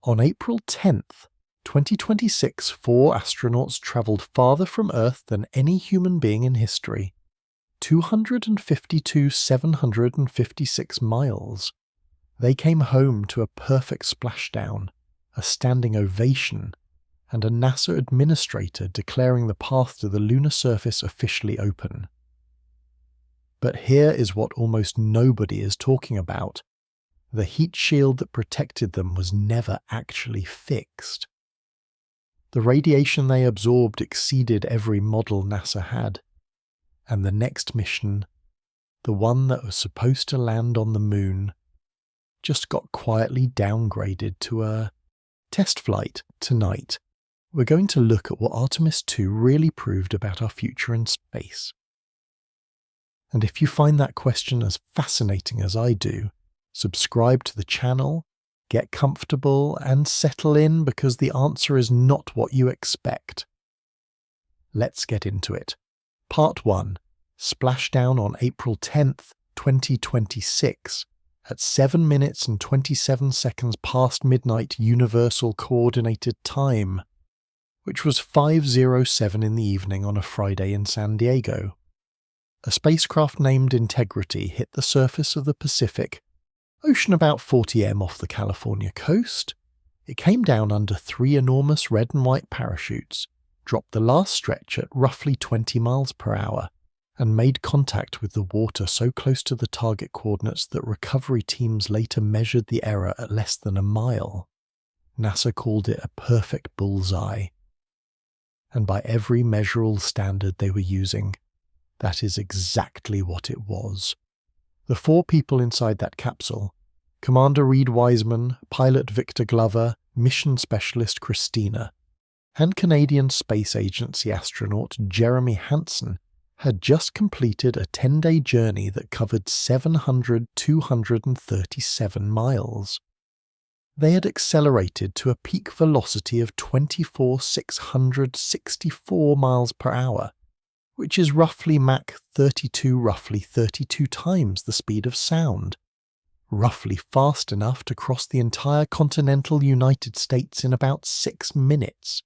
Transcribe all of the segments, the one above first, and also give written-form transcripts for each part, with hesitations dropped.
On April 10th, 2026, 4 astronauts travelled farther from Earth than any human being in history. 252,756 miles. They came home to a perfect splashdown, a standing ovation, and a NASA administrator declaring the path to the lunar surface officially open. But here is what almost nobody is talking about. The heat shield that protected them was never actually fixed. The radiation they absorbed exceeded every model NASA had. And the next mission, the one that was supposed to land on the moon, just got quietly downgraded to a test flight tonight. We're going to look at what Artemis II really proved about our future in space. And if you find that question as fascinating as I do, subscribe to the channel, get comfortable, and settle in because the answer is not what you expect. Let's get into it. Part 1. Splashdown on April 10th, 2026, at 7 minutes and 27 seconds past midnight Universal Coordinated Time, which was 5:07 in the evening on a Friday in San Diego. A spacecraft named Integrity hit the surface of the Pacific Ocean about 40 m off the California coast. It came down under 3 enormous red and white parachutes, dropped the last stretch at roughly 20 miles per hour, and made contact with the water so close to the target coordinates that recovery teams later measured the error at less than a mile. NASA called it a perfect bullseye. And by every measurable standard they were using, that is exactly what it was. The 4 people inside that capsule, Commander Reed Wiseman, Pilot Victor Glover, Mission Specialist Christina, and Canadian Space Agency astronaut Jeremy Hansen, had just completed a 10-day journey that covered 7,237 miles. They had accelerated to a peak velocity of 24,664 miles per hour, which is roughly Mach 32 times the speed of sound, roughly fast enough to cross the entire continental United States in about 6 minutes.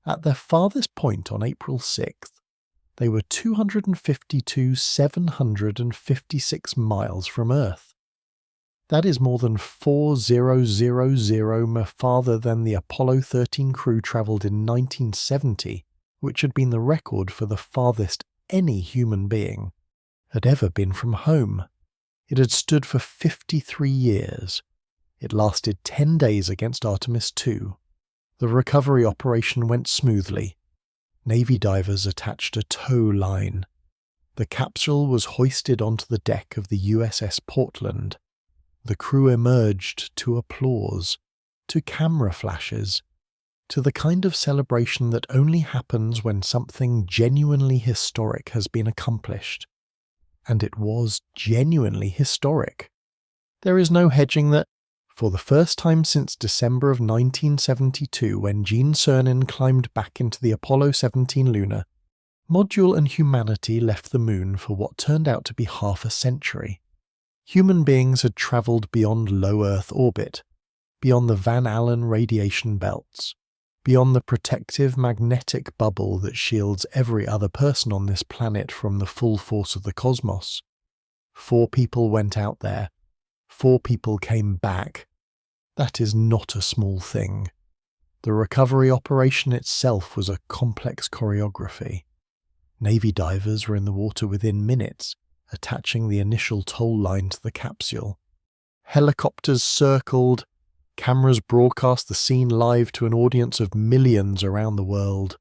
At their farthest point on April 6th, they were 252,756 miles from Earth. That is more than 4,000 farther than the Apollo 13 crew travelled in 1970, which had been the record for the farthest any human being had ever been from home. It had stood for 53 years. It lasted 10 days against Artemis II. The recovery operation went smoothly. Navy divers attached a tow line. The capsule was hoisted onto the deck of the USS Portland. The crew emerged to applause, to camera flashes, to the kind of celebration that only happens when something genuinely historic has been accomplished. And it was genuinely historic. There is no hedging that, for the first time since December of 1972 when Gene Cernan climbed back into the Apollo 17 lunar module and humanity left the moon for what turned out to be half a century, human beings had travelled beyond low Earth orbit, beyond the Van Allen radiation belts, beyond the protective magnetic bubble that shields every other person on this planet from the full force of the cosmos. 4 people went out there. 4 people came back. That is not a small thing. The recovery operation itself was a complex choreography. Navy divers were in the water within minutes, attaching the initial tow line to the capsule. Helicopters circled. Cameras broadcast the scene live to an audience of millions around the world.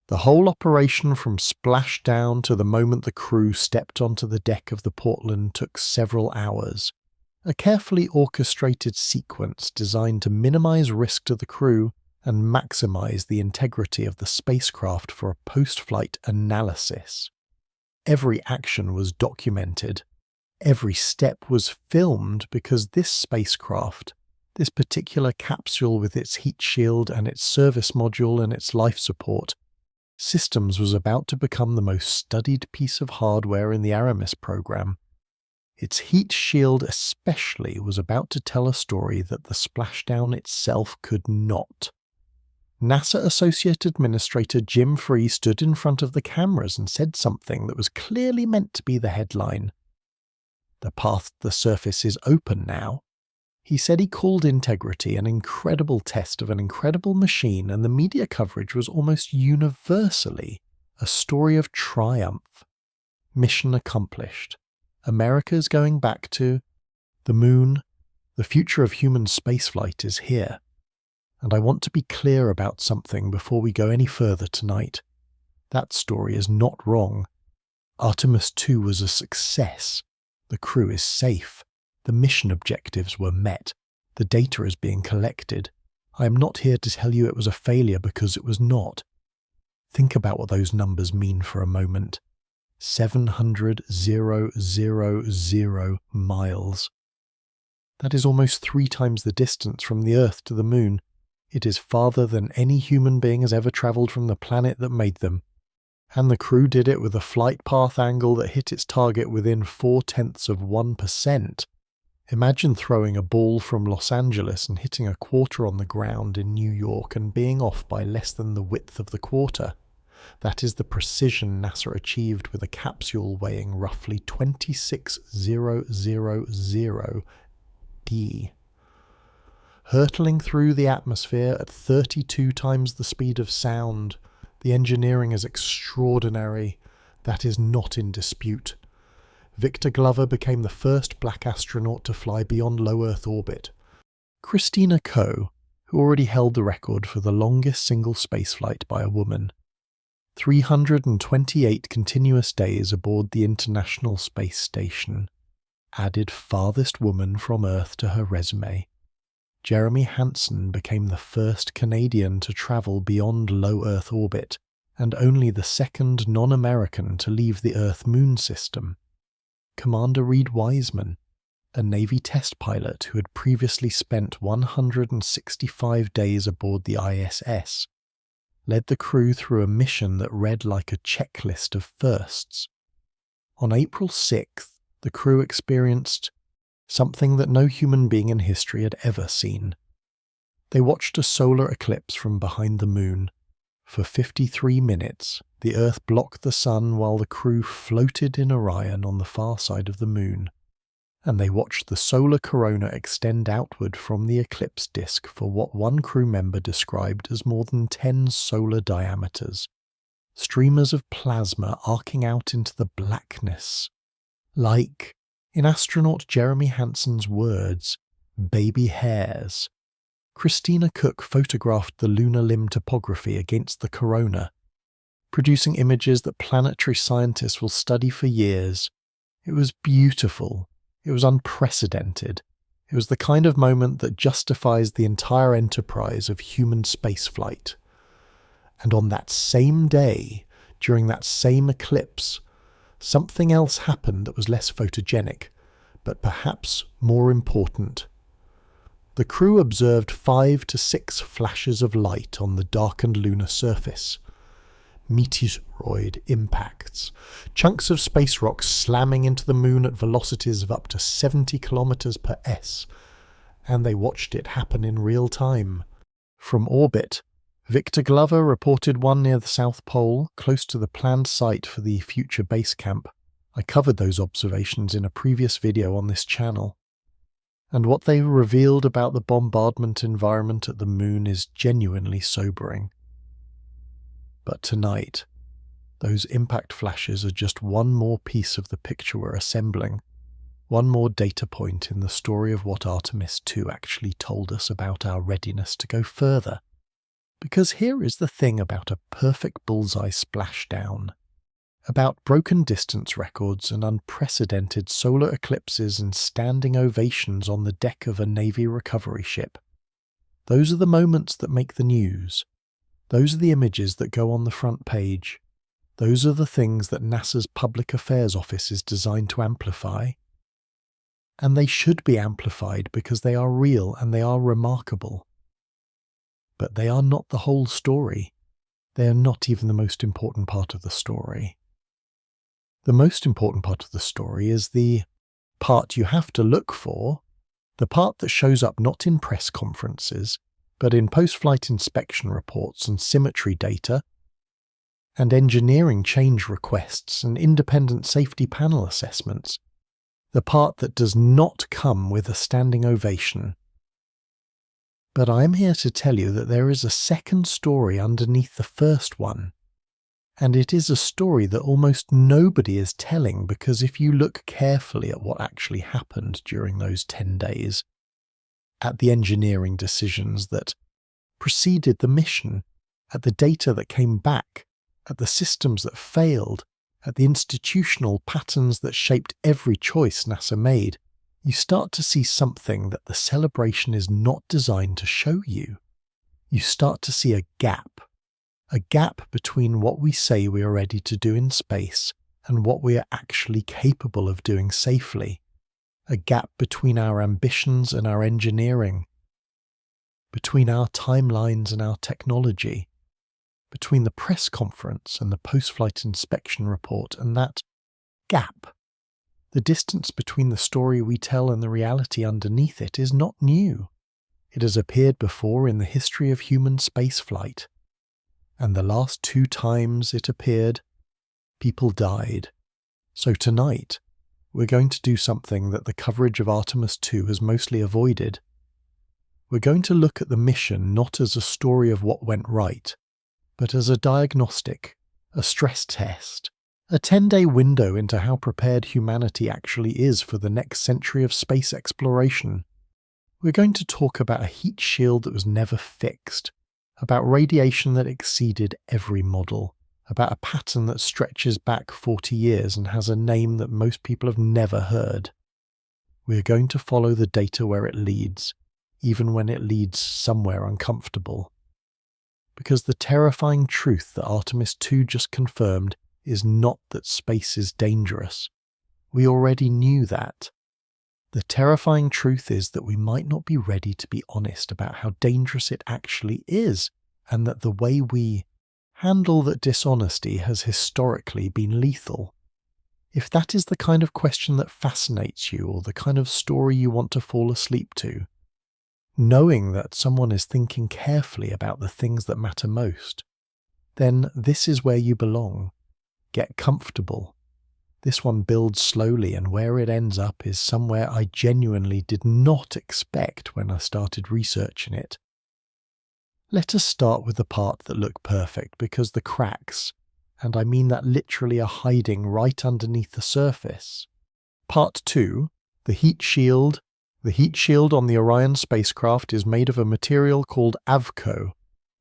The whole operation from splashdown to the moment the crew stepped onto the deck of the Portland took several hours. A carefully orchestrated sequence designed to minimize risk to the crew and maximize the integrity of the spacecraft for a post-flight analysis. Every action was documented. Every step was filmed because this spacecraft, this particular capsule with its heat shield and its service module and its life support systems was about to become the most studied piece of hardware in the Artemis program. Its heat shield especially was about to tell a story that the splashdown itself could not. NASA Associate Administrator Jim Free stood in front of the cameras and said something that was clearly meant to be the headline. The path to the surface is open now. He said he called integrity an incredible test of an incredible machine, and the media coverage was almost universally a story of triumph. Mission accomplished. America's going back to the moon. The future of human spaceflight is here. And I want to be clear about something before we go any further tonight. That story is not wrong. Artemis II was a success. The crew is safe. The mission objectives were met. The data is being collected. I am not here to tell you it was a failure, because it was not. Think about what those numbers mean for a moment. 700,000 miles. That is almost 3 times the distance from the Earth to the moon. It is farther than any human being has ever travelled from the planet that made them. And the crew did it with a flight path angle that hit its target within 0.4%. Imagine throwing a ball from Los Angeles and hitting a quarter on the ground in New York and being off by less than the width of the quarter. That is the precision NASA achieved with a capsule weighing roughly 26,000 d. Hurtling through the atmosphere at 32 times the speed of sound. The engineering is extraordinary. That is not in dispute. Victor Glover became the first black astronaut to fly beyond low Earth orbit. Christina Koch, who already held the record for the longest single spaceflight by a woman. 328 continuous days aboard the International Space Station. Added farthest woman from Earth to her resume. Jeremy Hansen became the first Canadian to travel beyond low Earth orbit, and only the second non-American to leave the Earth-Moon system. Commander Reed Wiseman, a Navy test pilot who had previously spent 165 days aboard the ISS, led the crew through a mission that read like a checklist of firsts. On April 6th, the crew experienced something that no human being in history had ever seen. They watched a solar eclipse from behind the moon. For 53 minutes, the Earth blocked the sun while the crew floated in Orion on the far side of the moon. And they watched the solar corona extend outward from the eclipse disk for what one crew member described as more than 10 solar diameters. Streamers of plasma arcing out into the blackness. Like, in astronaut Jeremy Hansen's words, baby hairs. Christina Koch photographed the lunar limb topography against the corona, producing images that planetary scientists will study for years. It was beautiful. It was unprecedented. It was the kind of moment that justifies the entire enterprise of human spaceflight. And on that same day, during that same eclipse, something else happened that was less photogenic, but perhaps more important. The crew observed 5 to 6 flashes of light on the darkened lunar surface. Meteoroid impacts, chunks of space rock slamming into the moon at velocities of up to 70 kilometers per s, and they watched it happen in real time. From orbit, Victor Glover reported one near the South Pole, close to the planned site for the future base camp. I covered those observations in a previous video on this channel. And what they revealed about the bombardment environment at the moon is genuinely sobering. But tonight, those impact flashes are just one more piece of the picture we're assembling, one more data point in the story of what Artemis II actually told us about our readiness to go further. Because here is the thing about a perfect bullseye splashdown, about broken distance records and unprecedented solar eclipses and standing ovations on the deck of a Navy recovery ship. Those are the moments that make the news. Those are the images that go on the front page. Those are the things that NASA's Public Affairs Office is designed to amplify. And they should be amplified because they are real and they are remarkable. But they are not the whole story. They are not even the most important part of the story. The most important part of the story is the part you have to look for, the part that shows up not in press conferences, but in post-flight inspection reports and symmetry data, and engineering change requests and independent safety panel assessments, the part that does not come with a standing ovation. But I am here to tell you that there is a second story underneath the first one, and it is a story that almost nobody is telling, because if you look carefully at what actually happened during those 10 days, at the engineering decisions that preceded the mission, at the data that came back, at the systems that failed, at the institutional patterns that shaped every choice NASA made, you start to see something that the celebration is not designed to show you. You start to see a gap between what we say we are ready to do in space and what we are actually capable of doing safely, a gap between our ambitions and our engineering, between our timelines and our technology, between the press conference and the post-flight inspection report, and that gap, the distance between the story we tell and the reality underneath it, is not new. It has appeared before in the history of human spaceflight, and the last 2 times it appeared, people died. So tonight, we're going to do something that the coverage of Artemis II has mostly avoided. We're going to look at the mission not as a story of what went right, but as a diagnostic, a stress test, a 10-day window into how prepared humanity actually is for the next century of space exploration. We're going to talk about a heat shield that was never fixed, about radiation that exceeded every model, about a pattern that stretches back 40 years and has a name that most people have never heard. We're going to follow the data where it leads, even when it leads somewhere uncomfortable. Because the terrifying truth that Artemis II just confirmed is not that space is dangerous. We already knew that. The terrifying truth is that we might not be ready to be honest about how dangerous it actually is, and that the way we handle that dishonesty has historically been lethal. If that is the kind of question that fascinates you, or the kind of story you want to fall asleep to, knowing that someone is thinking carefully about the things that matter most, then this is where you belong. Get comfortable. This one builds slowly, and where it ends up is somewhere I genuinely did not expect when I started researching it. Let us start with the part that look perfect, because the cracks, and I mean that literally, are hiding right underneath the surface. Part 2, the heat shield. The heat shield on the Orion spacecraft is made of a material called AVCO.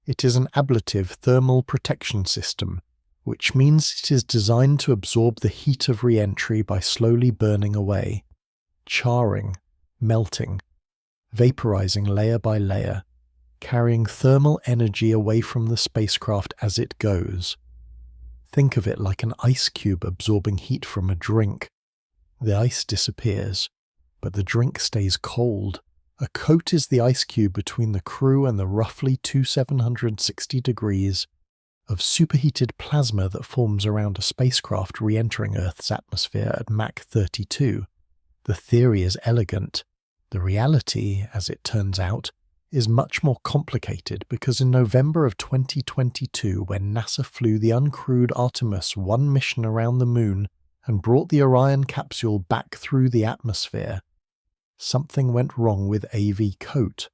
It is an ablative thermal protection system, which means it is designed to absorb the heat of re-entry by slowly burning away, charring, melting, vaporizing layer by layer, carrying thermal energy away from the spacecraft as it goes. Think of it like an ice cube absorbing heat from a drink. The ice disappears, but the drink stays cold. A coat is the ice cube between the crew and the roughly 2760 degrees of superheated plasma that forms around a spacecraft re-entering Earth's atmosphere at Mach 32. The theory is elegant. The reality, as it turns out, is much more complicated, because in November of 2022, when NASA flew the uncrewed Artemis I mission around the Moon and brought the Orion capsule back through the atmosphere, something went wrong with AV coat.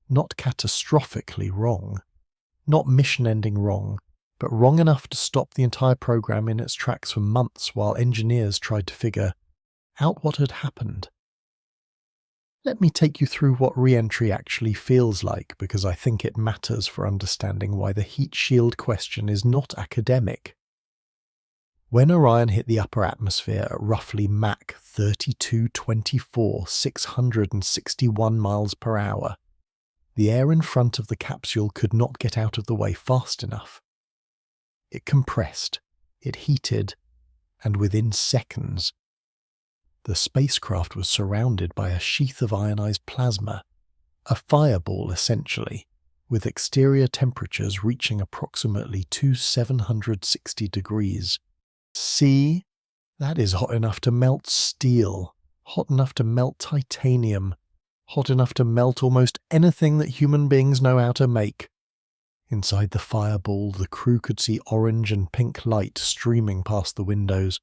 Not catastrophically wrong, not mission-ending wrong, but wrong enough to stop the entire program in its tracks for months while engineers tried to figure out what had happened. Let me take you through what re-entry actually feels like, because I think it matters for understanding why the heat shield question is not academic. When Orion hit the upper atmosphere at roughly Mach 3224, 661 miles per hour, the air in front of the capsule could not get out of the way fast enough. It compressed, it heated, and within seconds, the spacecraft was surrounded by a sheath of ionized plasma, a fireball essentially, with exterior temperatures reaching approximately 760 degrees. See, that is hot enough to melt steel, hot enough to melt titanium, hot enough to melt almost anything that human beings know how to make. Inside the fireball, the crew could see orange and pink light streaming past the windows.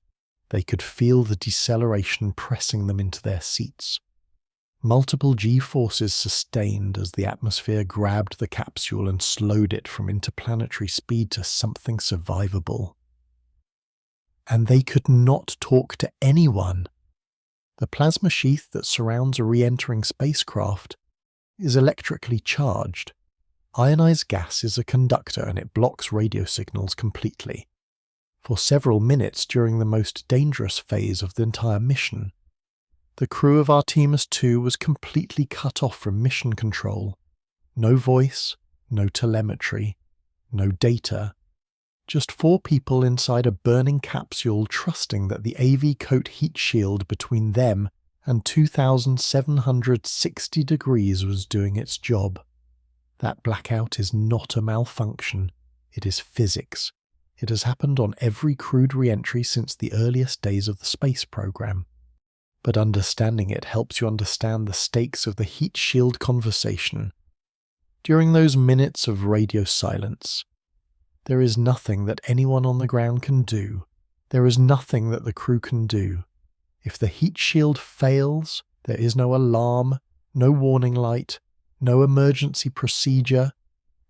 They could feel the deceleration pressing them into their seats. Multiple G-forces sustained as the atmosphere grabbed the capsule and slowed it from interplanetary speed to something survivable. And they could not talk to anyone. The plasma sheath that surrounds a re-entering spacecraft is electrically charged. Ionized gas is a conductor and it blocks radio signals completely. For several minutes during the most dangerous phase of the entire mission, the crew of Artemis II was completely cut off from mission control. No voice, no telemetry, no data. Just 4 people inside a burning capsule trusting that the AV coat heat shield between them and 2,760 degrees was doing its job. That blackout is not a malfunction, it is physics. It has happened on every crewed re-entry since the earliest days of the space program. But understanding it helps you understand the stakes of the heat shield conversation. During those minutes of radio silence, there is nothing that anyone on the ground can do. There is nothing that the crew can do. If the heat shield fails, there is no alarm, no warning light, no emergency procedure.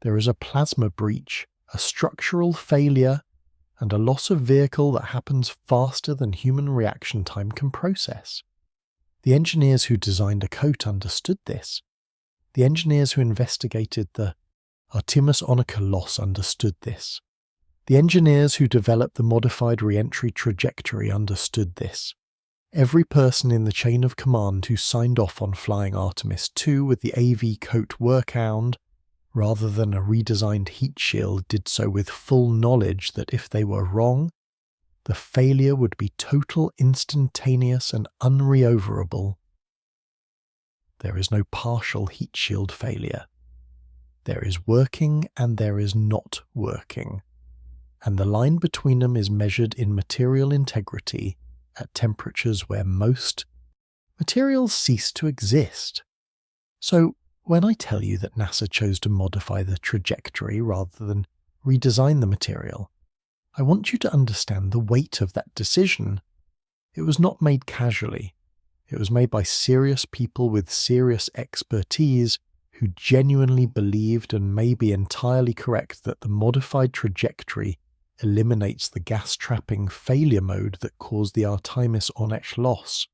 There is a plasma breach, a structural failure, and a loss of vehicle that happens faster than human reaction time can process. The engineers who designed a coat understood this. The engineers who investigated the Artemis Onica loss understood this. The engineers who developed the modified re-entry trajectory understood this. Every person in the chain of command who signed off on flying Artemis II with the AV coat workaround, rather than a redesigned heat shield, did so with full knowledge that if they were wrong, the failure would be total, instantaneous, and unreoverable. There is no partial heat shield failure. There is working and there is not working, and the line between them is measured in material integrity at temperatures where most materials cease to exist. So, when I tell you that NASA chose to modify the trajectory rather than redesign the material, I want you to understand the weight of that decision. It was not made casually. It was made by serious people with serious expertise who genuinely believed and may be entirely correct that the modified trajectory eliminates the gas-trapping failure mode that caused the Artemis Onica loss.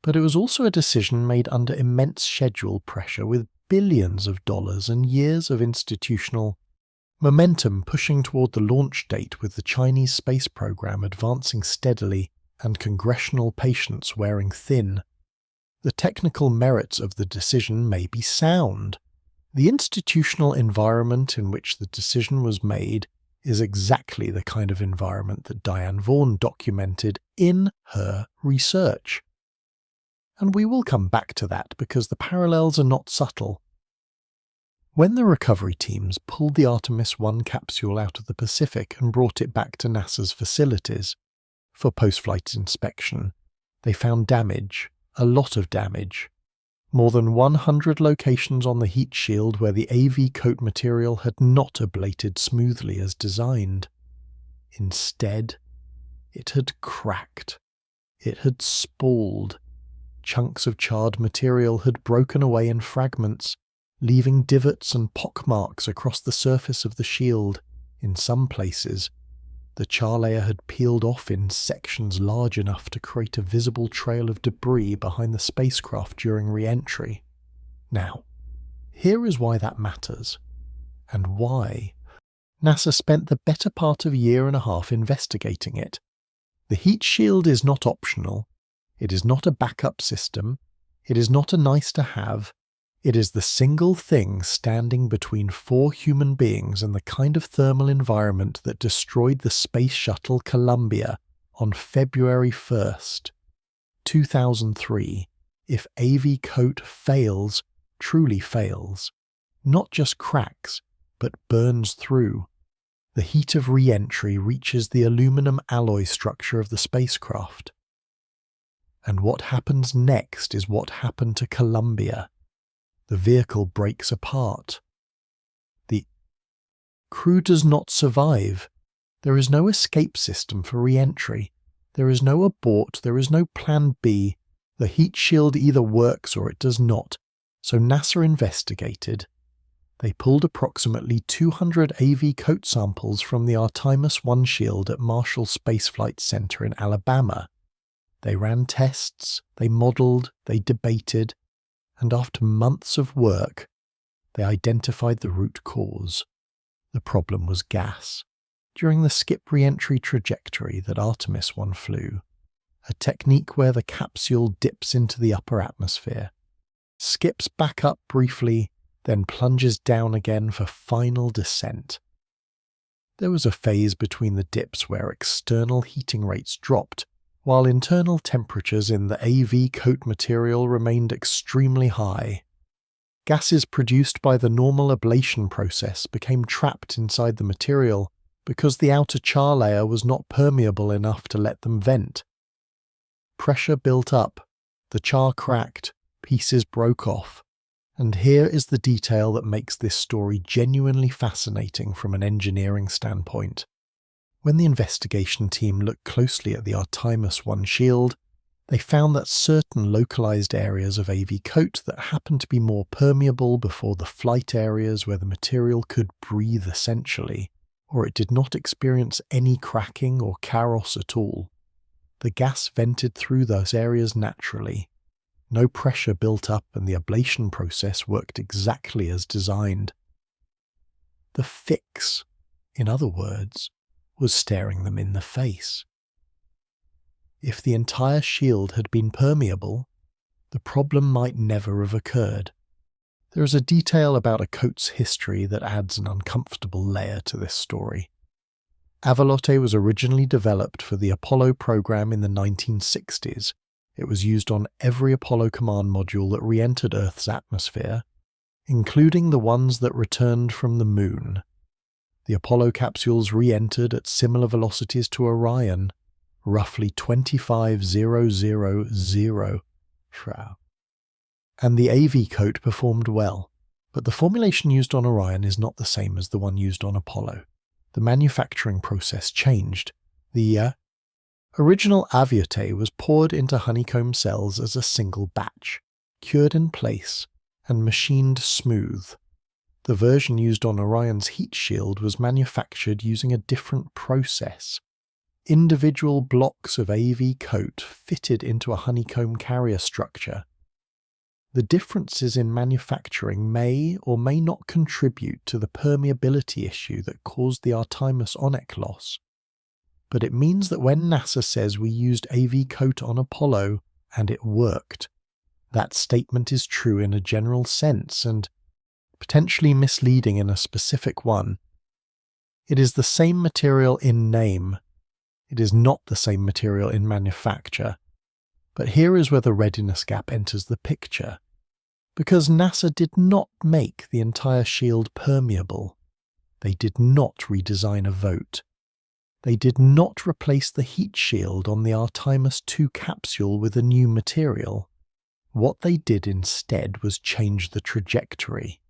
But it was also a decision made under immense schedule pressure with billions of dollars and years of institutional momentum pushing toward the launch date, with the Chinese space program advancing steadily and congressional patience wearing thin. The technical merits of the decision may be sound. The institutional environment in which the decision was made is exactly the kind of environment that Diane Vaughan documented in her research. And we will come back to that because the parallels are not subtle. When the recovery teams pulled the Artemis I capsule out of the Pacific and brought it back to NASA's facilities for post-flight inspection, they found damage, a lot of damage. More than 100 locations on the heat shield where the AV coat material had not ablated smoothly as designed. Instead, it had cracked. It had spalled. Chunks of charred material had broken away in fragments, leaving divots and pockmarks across the surface of the shield. In some places, the char layer had peeled off in sections large enough to create a visible trail of debris behind the spacecraft during re-entry. Now, here is why that matters, and why NASA spent the better part of a year and a half investigating it. The heat shield is not optional. It is not a backup system. It is not a nice-to-have. It is the single thing standing between 4 human beings and the kind of thermal environment that destroyed the Space Shuttle Columbia on February 1st, 2003, if AV coat fails, truly fails, not just cracks, but burns through. The heat of re-entry reaches the aluminum alloy structure of the spacecraft. And what happens next is what happened to Columbia. The vehicle breaks apart. The crew does not survive. There is no escape system for re-entry. There is no abort, there is no plan B. The heat shield either works or it does not. So NASA investigated. They pulled approximately 200 AV coat samples from the Artemis I shield at Marshall Space Flight Center in Alabama. They ran tests, they modelled, they debated, and after months of work, they identified the root cause. The problem was gas. During the skip re-entry trajectory that Artemis I flew, a technique where the capsule dips into the upper atmosphere, skips back up briefly, then plunges down again for final descent. There was a phase between the dips where external heating rates dropped, while internal temperatures in the AV coat material remained extremely high. Gases produced by the normal ablation process became trapped inside the material because the outer char layer was not permeable enough to let them vent. Pressure built up, the char cracked, pieces broke off, and here is the detail that makes this story genuinely fascinating from an engineering standpoint. When the investigation team looked closely at the Artemis I shield, they found that certain localized areas of AV coat that happened to be more permeable before the flight areas where the material could breathe essentially, or it did not experience any cracking or chaos at all. The gas vented through those areas naturally. No pressure built up and the ablation process worked exactly as designed. The fix, in other words, was staring them in the face. If the entire shield had been permeable, the problem might never have occurred. There is a detail about a coat's history that adds an uncomfortable layer to this story. Avalote was originally developed for the Apollo program in the 1960s. It was used on every Apollo command module that re-entered Earth's atmosphere, including the ones that returned from the Moon. The Apollo capsules re-entered at similar velocities to Orion, roughly 25,000 and the AV coat performed well, but the formulation used on Orion is not the same as the one used on Apollo. The manufacturing process changed. The original Aviote was poured into honeycomb cells as a single batch, cured in place, and machined smooth. The version used on Orion's heat shield was manufactured using a different process. Individual blocks of AV coat fitted into a honeycomb carrier structure. The differences in manufacturing may or may not contribute to the permeability issue that caused the Artemis Onyx loss, but it means that when NASA says we used AV coat on Apollo and it worked, that statement is true in a general sense and potentially misleading in a specific one. It is the same material in name. It is not the same material in manufacture. But here is where the readiness gap enters the picture. Because NASA did not make the entire shield permeable. They did not redesign a vote. They did not replace the heat shield on the Artemis II capsule with a new material. What they did instead was change the trajectory.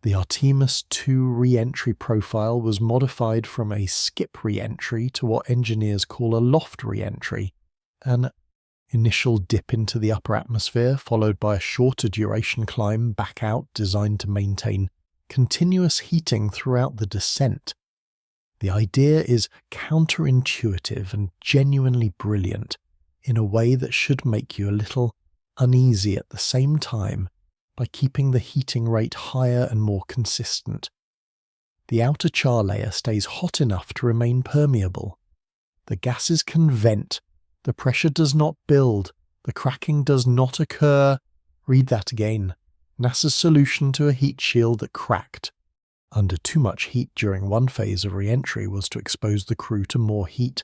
The Artemis II re-entry profile was modified from a skip re-entry to what engineers call a loft re-entry, an initial dip into the upper atmosphere followed by a shorter duration climb back out designed to maintain continuous heating throughout the descent. The idea is counterintuitive and genuinely brilliant in a way that should make you a little uneasy at the same time by keeping the heating rate higher and more consistent. The outer char layer stays hot enough to remain permeable. The gases can vent, the pressure does not build, the cracking does not occur. Read that again. NASA's solution to a heat shield that cracked under too much heat during one phase of re-entry was to expose the crew to more heat,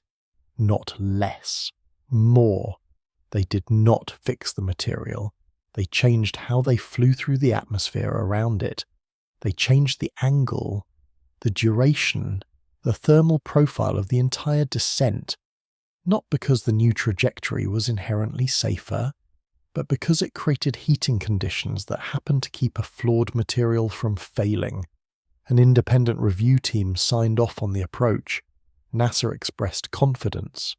not less. More. They did not fix the material. They changed how they flew through the atmosphere around it. They changed the angle, the duration, the thermal profile of the entire descent. not because the new trajectory was inherently safer, but because it created heating conditions that happened to keep a flawed material from failing. An independent review team signed off on the approach. NASA expressed confidence.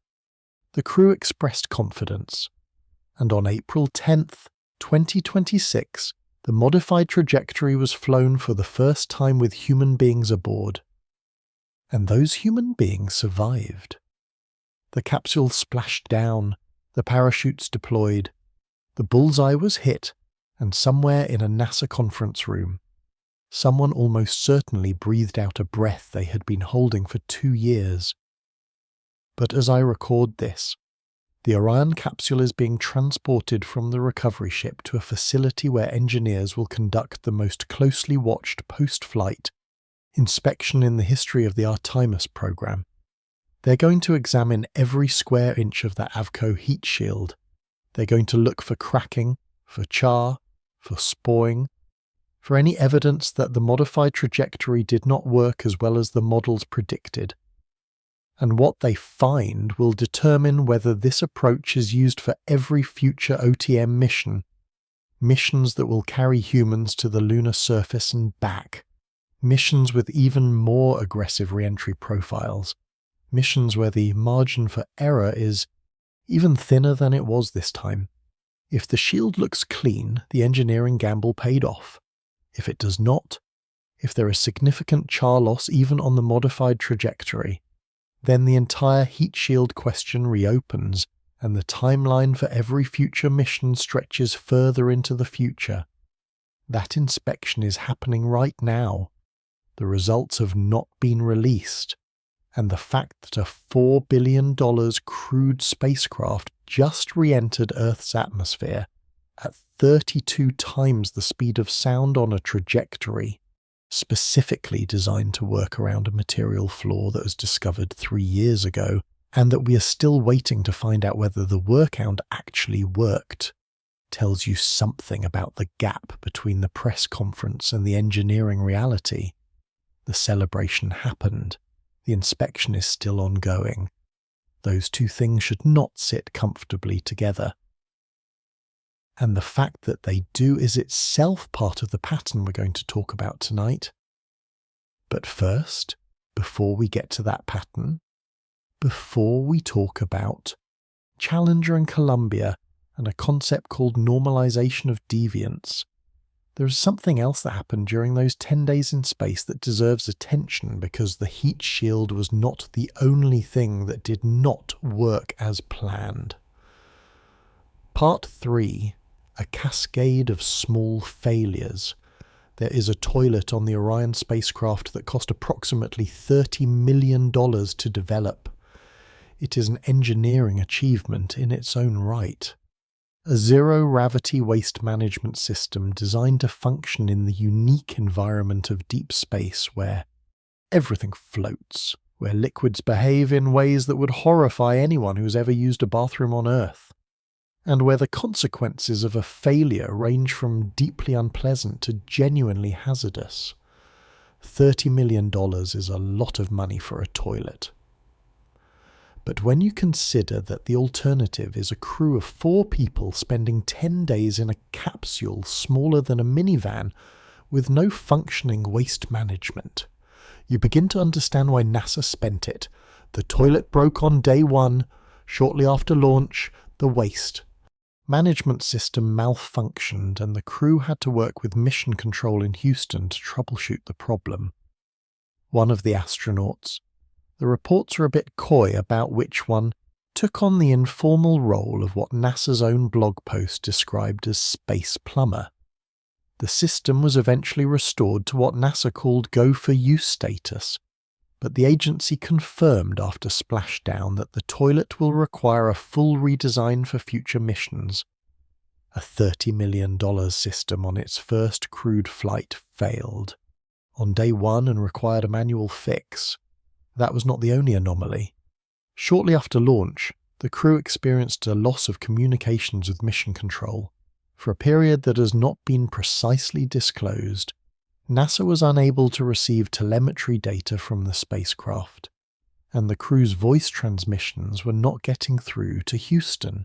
The crew expressed confidence. And on April 10th, 2026, the modified trajectory was flown for the first time with human beings aboard. And those human beings survived. The capsule splashed down, the parachutes deployed, the bullseye was hit, and somewhere in a NASA conference room, someone almost certainly breathed out a breath they had been holding for 2 years. But as I record this, the Orion capsule is being transported from the recovery ship to a facility where engineers will conduct the most closely watched post-flight inspection in the history of the Artemis program. They're going to examine every square inch of that Avco heat shield. They're going to look for cracking, for char, for spawing, for any evidence that the modified trajectory did not work as well as the models predicted. And what they find will determine whether this approach is used for every future OTM mission, missions that will carry humans to the lunar surface and back, missions with even more aggressive re-entry profiles, missions where the margin for error is even thinner than it was this time. If the shield looks clean, the engineering gamble paid off. If it does not, if there is significant char loss even on the modified trajectory, then the entire heat shield question reopens, and the timeline for every future mission stretches further into the future. That inspection is happening right now. The results have not been released, and the fact that a $4 billion crewed spacecraft just re-entered Earth's atmosphere at 32 times the speed of sound on a trajectory specifically designed to work around a material flaw that was discovered 3 years ago, and that we are still waiting to find out whether the workaround actually worked, tells you something about the gap between the press conference and the engineering reality. The celebration happened. The inspection is still ongoing. Those two things should not sit comfortably together. And the fact that they do is itself part of the pattern we're going to talk about tonight. But first, before we get to that pattern, before we talk about Challenger and Columbia and a concept called normalization of deviance, there is something else that happened during those 10 days in space that deserves attention, because the heat shield was not the only thing that did not work as planned. Part 3. A cascade of small failures. There is a toilet on the Orion spacecraft that cost approximately $30 million to develop. It is an engineering achievement in its own right. A zero-gravity waste management system designed to function in the unique environment of deep space where everything floats, where liquids behave in ways that would horrify anyone who's ever used a bathroom on Earth, and where the consequences of a failure range from deeply unpleasant to genuinely hazardous. $30 million is a lot of money for a toilet. But when you consider that the alternative is a crew of 4 people spending 10 days in a capsule smaller than a minivan with no functioning waste management, you begin to understand why NASA spent it. The toilet broke on day 1, shortly after launch, the waste management system malfunctioned, and the crew had to work with mission control in Houston to troubleshoot the problem. One of the astronauts, the reports are a bit coy about which one, took on the informal role of what NASA's own blog post described as space plumber. The system was eventually restored to what NASA called go-for-use status, but the agency confirmed after splashdown that the toilet will require a full redesign for future missions. A $30 million system on its first crewed flight failed on day 1 and required a manual fix. That was not the only anomaly. Shortly after launch, the crew experienced a loss of communications with mission control. For a period that has not been precisely disclosed, NASA was unable to receive telemetry data from the spacecraft, and the crew's voice transmissions were not getting through to Houston.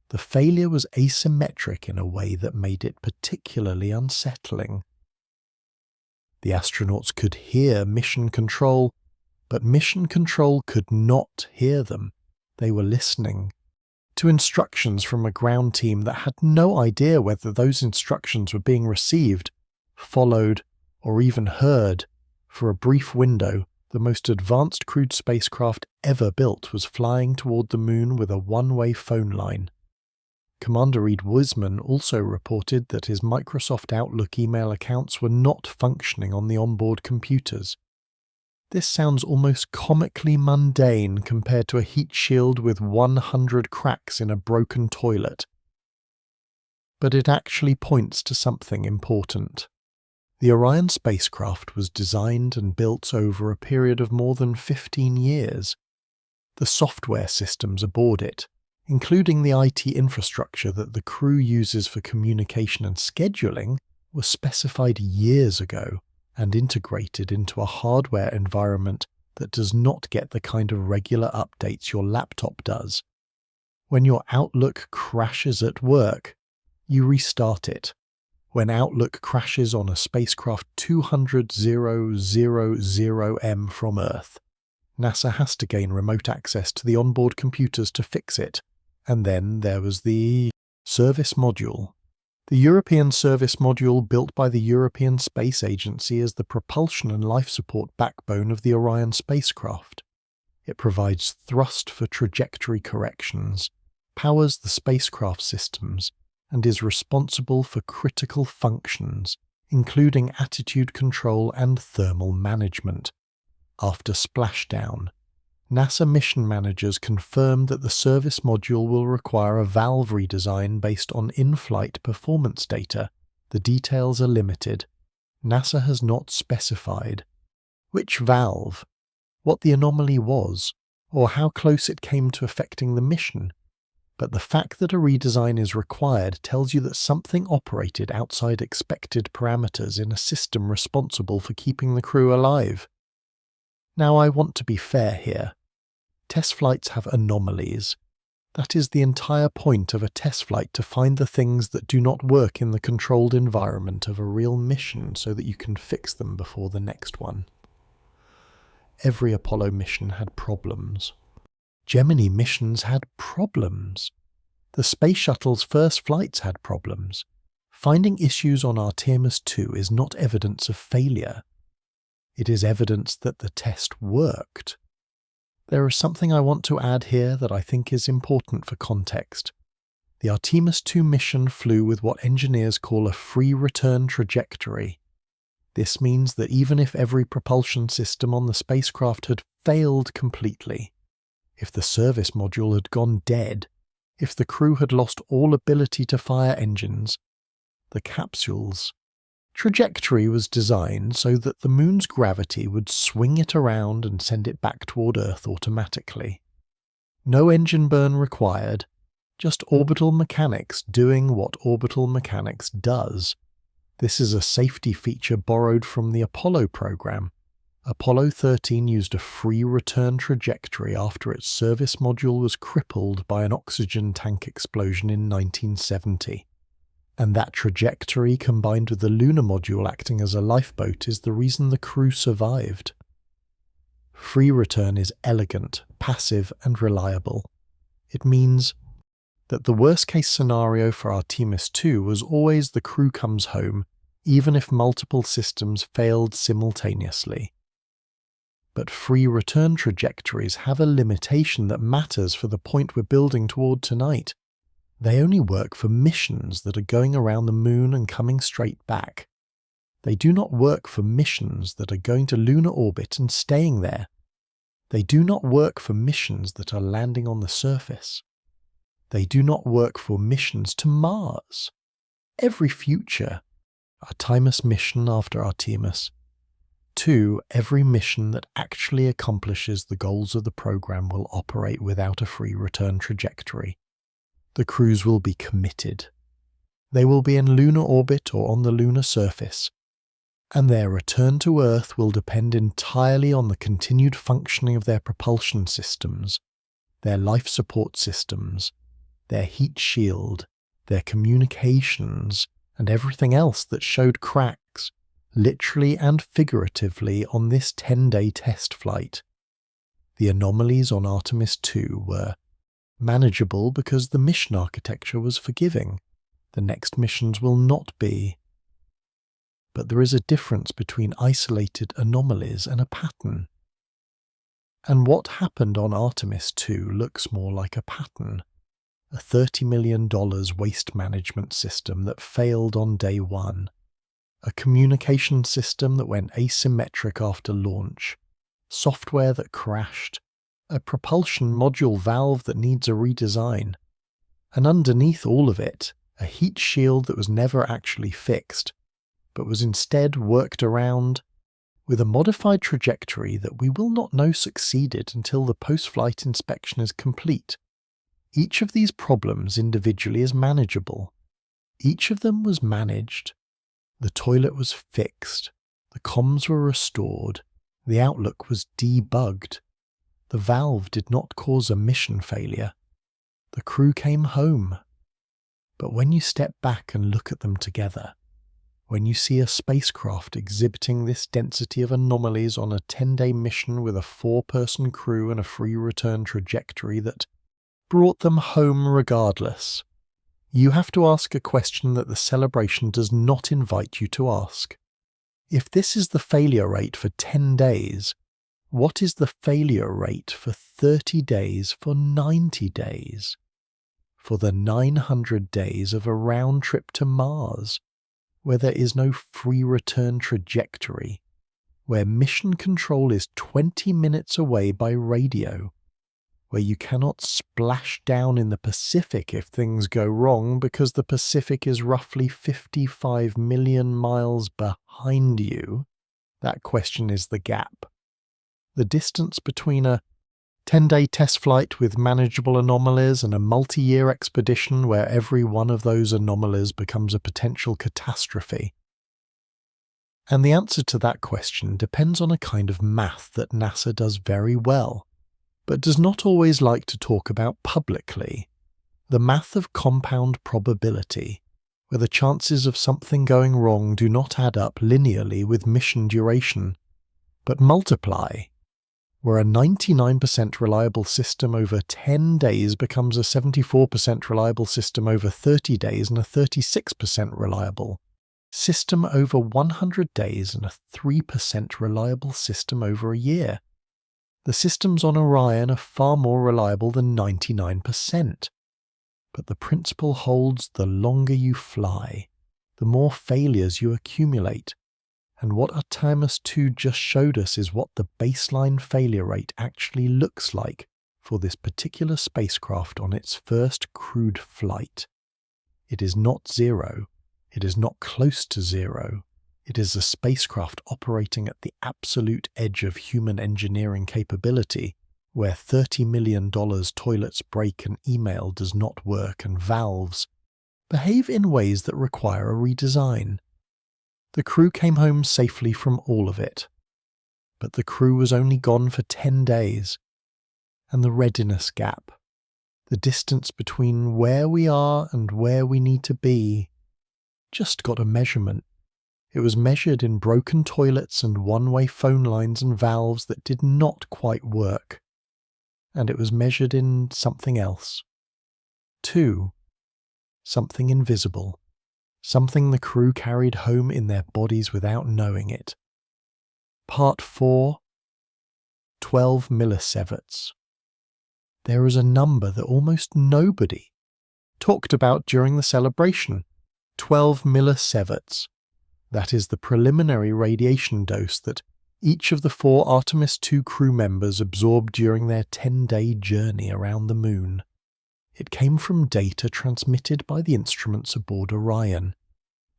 The failure was asymmetric in a way that made it particularly unsettling. The astronauts could hear Mission Control, but Mission Control could not hear them. They were listening to instructions from a ground team that had no idea whether those instructions were being received, followed, or even heard. For a brief window, the most advanced crewed spacecraft ever built was flying toward the moon with a one-way phone line. Commander Reed Wiseman also reported that his Microsoft Outlook email accounts were not functioning on the onboard computers. This sounds almost comically mundane compared to a heat shield with 100 cracks in a broken toilet. But it actually points to something important. The Orion spacecraft was designed and built over a period of more than 15 years. The software systems aboard it, including the IT infrastructure that the crew uses for communication and scheduling, were specified years ago and integrated into a hardware environment that does not get the kind of regular updates your laptop does. When your Outlook crashes at work, you restart it. When Outlook crashes on a spacecraft 200,000 m from Earth, NASA has to gain remote access to the onboard computers to fix it. And then there was the service module. The European service module, built by the European Space Agency, is the propulsion and life support backbone of the Orion spacecraft. It provides thrust for trajectory corrections, powers the spacecraft systems, and is responsible for critical functions, including attitude control and thermal management. After splashdown, NASA mission managers confirmed that the service module will require a valve redesign based on in-flight performance data. The details are limited. NASA has not specified which valve, what the anomaly was, or how close it came to affecting the mission. But the fact that a redesign is required tells you that something operated outside expected parameters in a system responsible for keeping the crew alive. Now, I want to be fair here. Test flights have anomalies. That is the entire point of a test flight, to find the things that do not work in the controlled environment of a real mission so that you can fix them before the next one. Every Apollo mission had problems. Gemini missions had problems. The Space Shuttle's first flights had problems. Finding issues on Artemis II is not evidence of failure. It is evidence that the test worked. There is something I want to add here that I think is important for context. The Artemis II mission flew with what engineers call a free return trajectory. This means that even if every propulsion system on the spacecraft had failed completely, if the service module had gone dead, if the crew had lost all ability to fire engines, the capsule's trajectory was designed so that the moon's gravity would swing it around and send it back toward Earth automatically. No engine burn required, just orbital mechanics doing what orbital mechanics does. This is a safety feature borrowed from the Apollo program. Apollo 13 used a free return trajectory after its service module was crippled by an oxygen tank explosion in 1970. And that trajectory, combined with the lunar module acting as a lifeboat, is the reason the crew survived. Free return is elegant, passive, and reliable. It means that the worst-case scenario for Artemis II was always the crew comes home, even if multiple systems failed simultaneously. But free return trajectories have a limitation that matters for the point we're building toward tonight. They only work for missions that are going around the moon and coming straight back. They do not work for missions that are going to lunar orbit and staying there. They do not work for missions that are landing on the surface. They do not work for missions to Mars. Every future Artemis mission after Artemis, every mission that actually accomplishes the goals of the program will operate without a free return trajectory. The crews will be committed. They will be in lunar orbit or on the lunar surface. and their return to Earth will depend entirely on the continued functioning of their propulsion systems, their life support systems, their heat shield, their communications, and everything else that showed cracks, literally and figuratively, on this 10-day test flight. The anomalies on Artemis II were manageable because the mission architecture was forgiving. The next missions will not be. But there is a difference between isolated anomalies and a pattern. And what happened on Artemis II looks more like a pattern. A $30 million waste management system that failed on day one. A communication system that went asymmetric after launch. Software that crashed. A propulsion module valve that needs a redesign. And underneath all of it, a heat shield that was never actually fixed, but was instead worked around with a modified trajectory that we will not know succeeded until the post-flight inspection is complete. Each of these problems individually is manageable. Each of them was managed. The toilet was fixed. The comms were restored. The outlook was debugged. The valve did not cause a mission failure. The crew came home. But when you step back and look at them together, when you see a spacecraft exhibiting this density of anomalies on a 10-day mission with a 4-person crew and a free return trajectory that brought them home regardless, you have to ask a question that the celebration does not invite you to ask. If this is the failure rate for 10 days, what is the failure rate for 30 days, for 90 days? For the 900 days of a round trip to Mars, where there is no free return trajectory, where mission control is 20 minutes away by radio, where you cannot splash down in the Pacific if things go wrong because the Pacific is roughly 55 million miles behind you. That question is the gap. The distance between a 10-day test flight with manageable anomalies and a multi-year expedition where every one of those anomalies becomes a potential catastrophe. And the answer to that question depends on a kind of math that NASA does very well, but does not always like to talk about publicly. The math of compound probability, where the chances of something going wrong do not add up linearly with mission duration, but multiply, where a 99% reliable system over 10 days becomes a 74% reliable system over 30 days and a 36% reliable system over 100 days and a 3% reliable system over a year. The systems on Orion are far more reliable than 99%. But the principle holds the longer you fly, the more failures you accumulate. And what Artemis II just showed us is what the baseline failure rate actually looks like for this particular spacecraft on its first crewed flight. It is not zero. It is not close to zero. It is a spacecraft operating at the absolute edge of human engineering capability, where $30 million toilets break and email does not work and valves behave in ways that require a redesign. The crew came home safely from all of it, but the crew was only gone for 10 days, and the readiness gap, the distance between where we are and where we need to be, just got a measurement. It was measured in broken toilets and one-way phone lines and valves that did not quite work, and it was measured in something else. 2. Something invisible. Something the crew carried home in their bodies without knowing it. Part 4. 12 millisieverts. There is a number that almost nobody talked about during the celebration. 12 millisieverts. That is the preliminary radiation dose that each of the 4 Artemis II crew members absorbed during their 10-day journey around the moon. It came from data transmitted by the instruments aboard Orion.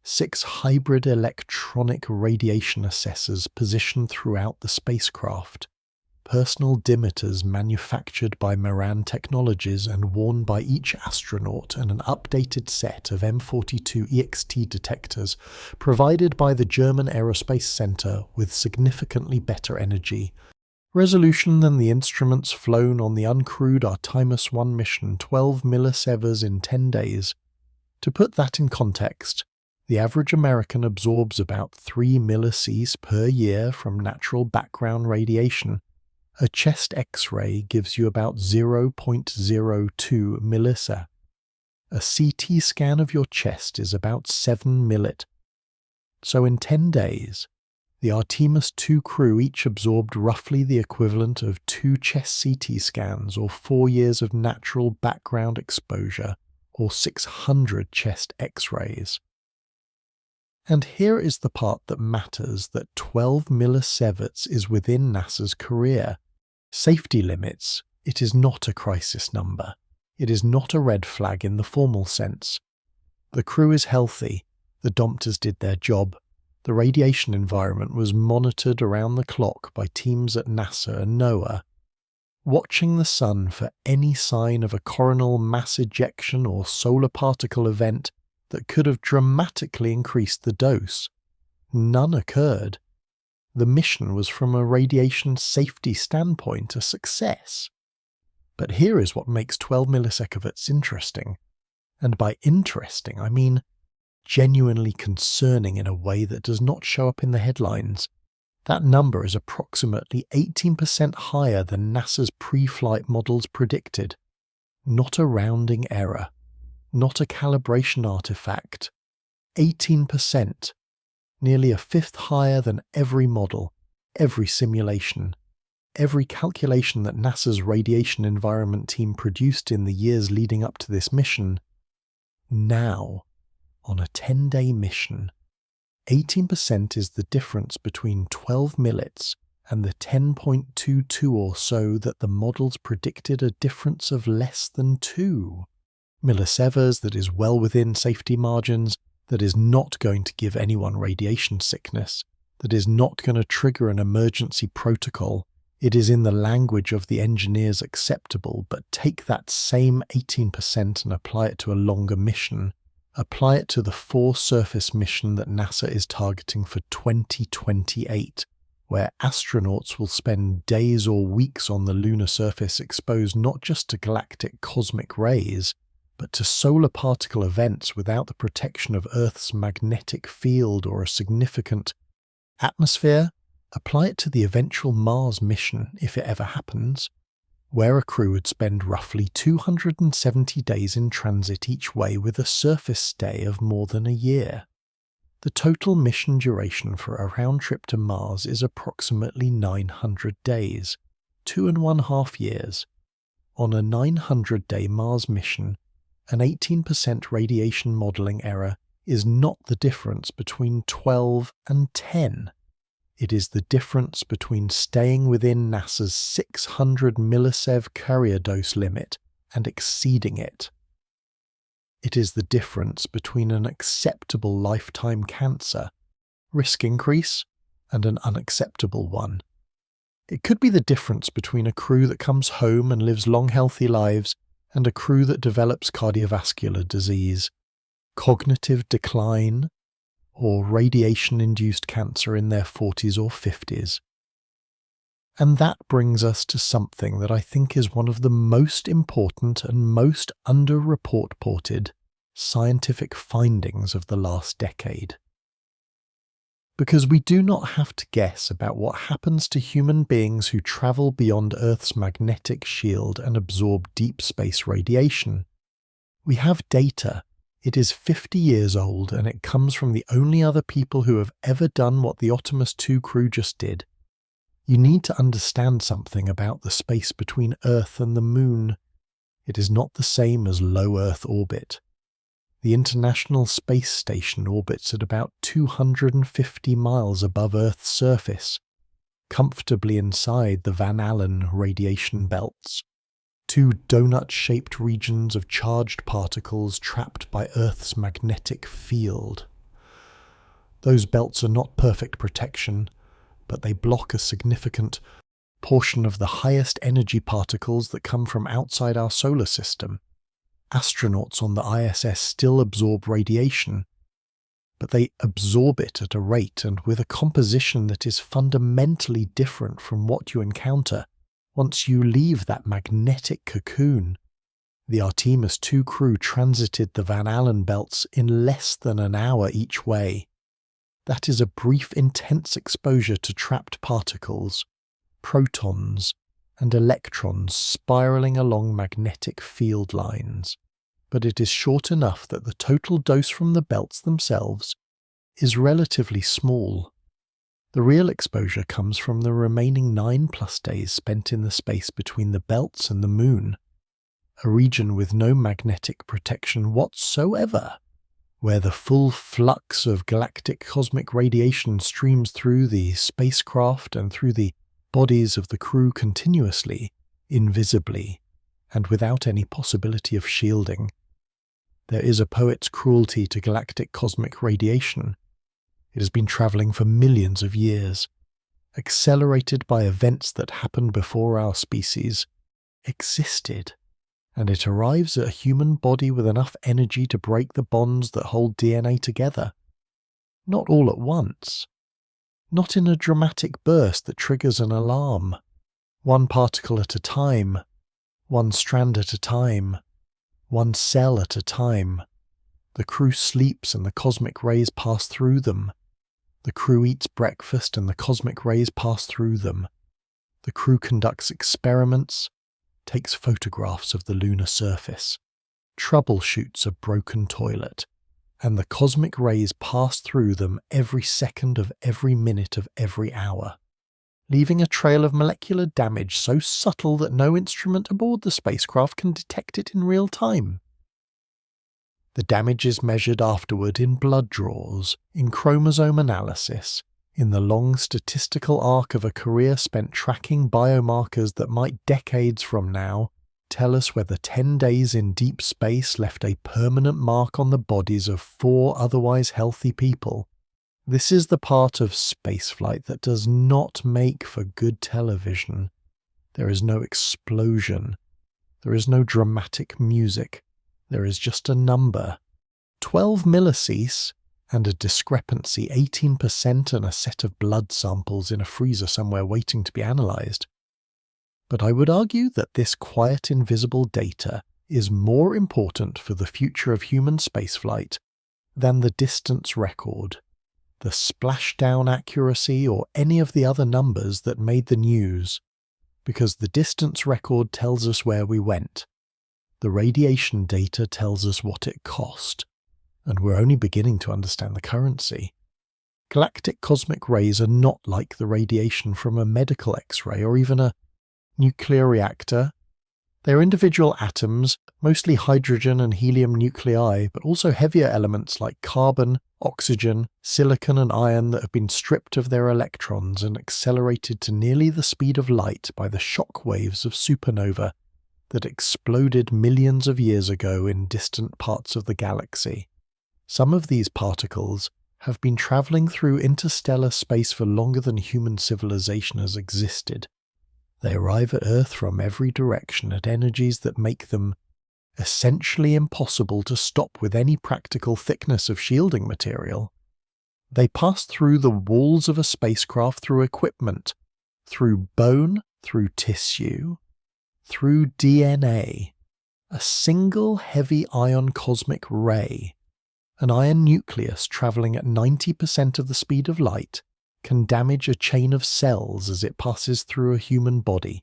6 hybrid electronic radiation assessors positioned throughout the spacecraft, personal dimeters manufactured by Moran Technologies and worn by each astronaut, and an updated set of M42 EXT detectors provided by the German Aerospace Center with significantly better energy resolution than the instruments flown on the uncrewed Artemis I mission, 12 millisieverts in 10 days. To put that in context, the average American absorbs about 3 millisieverts per year from natural background radiation. A chest X-ray gives you about 0.02 millisievert. A CT scan of your chest is about 7 millit. So in 10 days, the Artemis II crew each absorbed roughly the equivalent of 2 chest CT scans or 4 years of natural background exposure or 600 chest X-rays. And here is the part that matters, that 12 millisieverts is within NASA's career. Safety limits, it is not a crisis number. It is not a red flag in the formal sense. The crew is healthy, the dompters did their job. The radiation environment was monitored around the clock by teams at NASA and NOAA. Watching the sun for any sign of a coronal mass ejection or solar particle event that could have dramatically increased the dose. None occurred. The mission was, from a radiation safety standpoint, a success. But here is what makes 12 millisieverts interesting. And by interesting, I mean genuinely concerning in a way that does not show up in the headlines. That number is approximately 18% higher than NASA's pre-flight models predicted. Not a rounding error. Not a calibration artifact. 18%. Nearly a fifth higher than every model, every simulation, every calculation that NASA's radiation environment team produced in the years leading up to this mission. Now, on a 10-day mission, 18% is the difference between 12 millits and the 10.22 or so that the models predicted, a difference of less than 2 millisieverts that is well within safety margins, that is not going to give anyone radiation sickness, that is not going to trigger an emergency protocol. It is, in the language of the engineers, acceptable, but take that same 18% and apply it to a longer mission. Apply it to the 4-surface mission that NASA is targeting for 2028, where astronauts will spend days or weeks on the lunar surface exposed not just to galactic cosmic rays, but to solar particle events without the protection of Earth's magnetic field or a significant atmosphere. Apply it to the eventual Mars mission, if it ever happens, where a crew would spend roughly 270 days in transit each way with a surface stay of more than a year. The total mission duration for a round trip to Mars is approximately 900 days, 2.5 years. On a 900-day Mars mission, an 18% radiation modeling error is not the difference between 12 and 10. It is the difference between staying within NASA's 600 millisiev carrier dose limit and exceeding it. It is the difference between an acceptable lifetime cancer, risk increase, and an unacceptable one. It could be the difference between a crew that comes home and lives long healthy lives and a crew that develops cardiovascular disease, cognitive decline, or radiation-induced cancer in their 40s or 50s. And that brings us to something that I think is one of the most important and most under-reported scientific findings of the last decade. Because we do not have to guess about what happens to human beings who travel beyond Earth's magnetic shield and absorb deep space radiation. We have data. It is 50 years old, and it comes from the only other people who have ever done what the Artemis II crew just did. You need to understand something about the space between Earth and the Moon. It is not the same as low Earth orbit. The International Space Station orbits at about 250 miles above Earth's surface, comfortably inside the Van Allen radiation belts. 2 donut-shaped regions of charged particles trapped by Earth's magnetic field. Those belts are not perfect protection, but they block a significant portion of the highest energy particles that come from outside our solar system. Astronauts on the ISS still absorb radiation, but they absorb it at a rate and with a composition that is fundamentally different from what you encounter once you leave that magnetic cocoon. The Artemis II crew transited the Van Allen belts in less than an hour each way. That is a brief, intense exposure to trapped particles, protons, and electrons spiraling along magnetic field lines. But it is short enough that the total dose from the belts themselves is relatively small. The real exposure comes from the remaining 9+ days spent in the space between the belts and the Moon, a region with no magnetic protection whatsoever, where the full flux of galactic cosmic radiation streams through the spacecraft and through the bodies of the crew continuously, invisibly, and without any possibility of shielding. There is a poet's cruelty to galactic cosmic radiation. It has been travelling for millions of years, accelerated by events that happened before our species existed, and it arrives at a human body with enough energy to break the bonds that hold DNA together. Not all at once. Not in a dramatic burst that triggers an alarm. One particle at a time. One strand at a time. One cell at a time. The crew sleeps and the cosmic rays pass through them. The crew eats breakfast and the cosmic rays pass through them. The crew conducts experiments, takes photographs of the lunar surface, troubleshoots a broken toilet, and the cosmic rays pass through them every second of every minute of every hour, leaving a trail of molecular damage so subtle that no instrument aboard the spacecraft can detect it in real time. The damage is measured afterward in blood draws, in chromosome analysis, in the long statistical arc of a career spent tracking biomarkers that might decades from now tell us whether 10 days in deep space left a permanent mark on the bodies of 4 otherwise healthy people. This is the part of spaceflight that does not make for good television. There is no explosion. There is no dramatic music. There is just a number, 12 millisees, and a discrepancy 18% and a set of blood samples in a freezer somewhere waiting to be analysed. But I would argue that this quiet invisible data is more important for the future of human spaceflight than the distance record, the splashdown accuracy or any of the other numbers that made the news, because the distance record tells us where we went. The radiation data tells us what it cost, and we're only beginning to understand the currency. Galactic cosmic rays are not like the radiation from a medical X-ray or even a nuclear reactor. They are individual atoms, mostly hydrogen and helium nuclei, but also heavier elements like carbon, oxygen, silicon and iron that have been stripped of their electrons and accelerated to nearly the speed of light by the shock waves of supernova that exploded millions of years ago in distant parts of the galaxy. Some of these particles have been travelling through interstellar space for longer than human civilization has existed. They arrive at Earth from every direction at energies that make them essentially impossible to stop with any practical thickness of shielding material. They pass through the walls of a spacecraft through equipment, through bone, through tissue, through DNA, a single heavy ion cosmic ray, an iron nucleus travelling at 90% of the speed of light, can damage a chain of cells as it passes through a human body,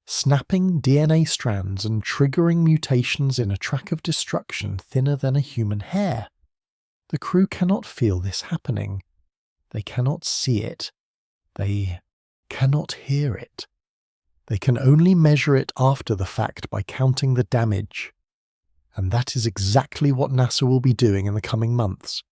snapping DNA strands and triggering mutations in a track of destruction thinner than a human hair. The crew cannot feel this happening. They cannot see it. They cannot hear it. They can only measure it after the fact by counting the damage. And that is exactly what NASA will be doing in the coming months,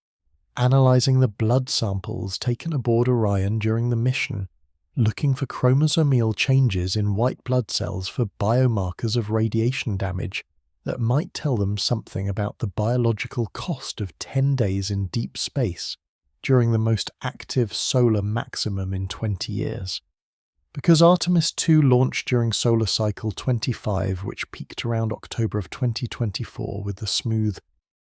analysing the blood samples taken aboard Orion during the mission, looking for chromosomal changes in white blood cells for biomarkers of radiation damage that might tell them something about the biological cost of 10 days in deep space during the most active solar maximum in 20 years. Because Artemis II launched during solar cycle 25, which peaked around October of 2024 with a smooth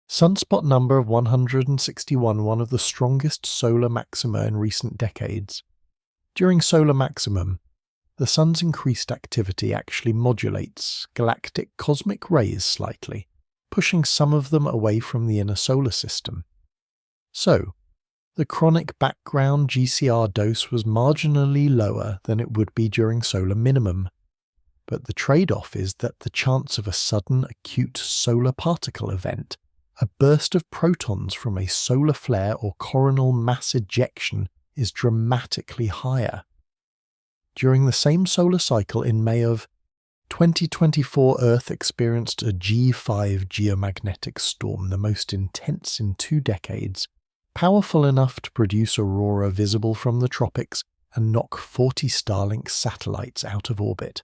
sunspot number of 161, one of the strongest solar maxima in recent decades. During solar maximum, the Sun's increased activity actually modulates galactic cosmic rays slightly, pushing some of them away from the inner solar system. So, the chronic background GCR dose was marginally lower than it would be during solar minimum. But the trade-off is that the chance of a sudden acute solar particle event, a burst of protons from a solar flare or coronal mass ejection, is dramatically higher. During the same solar cycle in May of 2024, Earth experienced a G5 geomagnetic storm, the most intense in 2 decades, powerful enough to produce aurora visible from the tropics and knock 40 Starlink satellites out of orbit.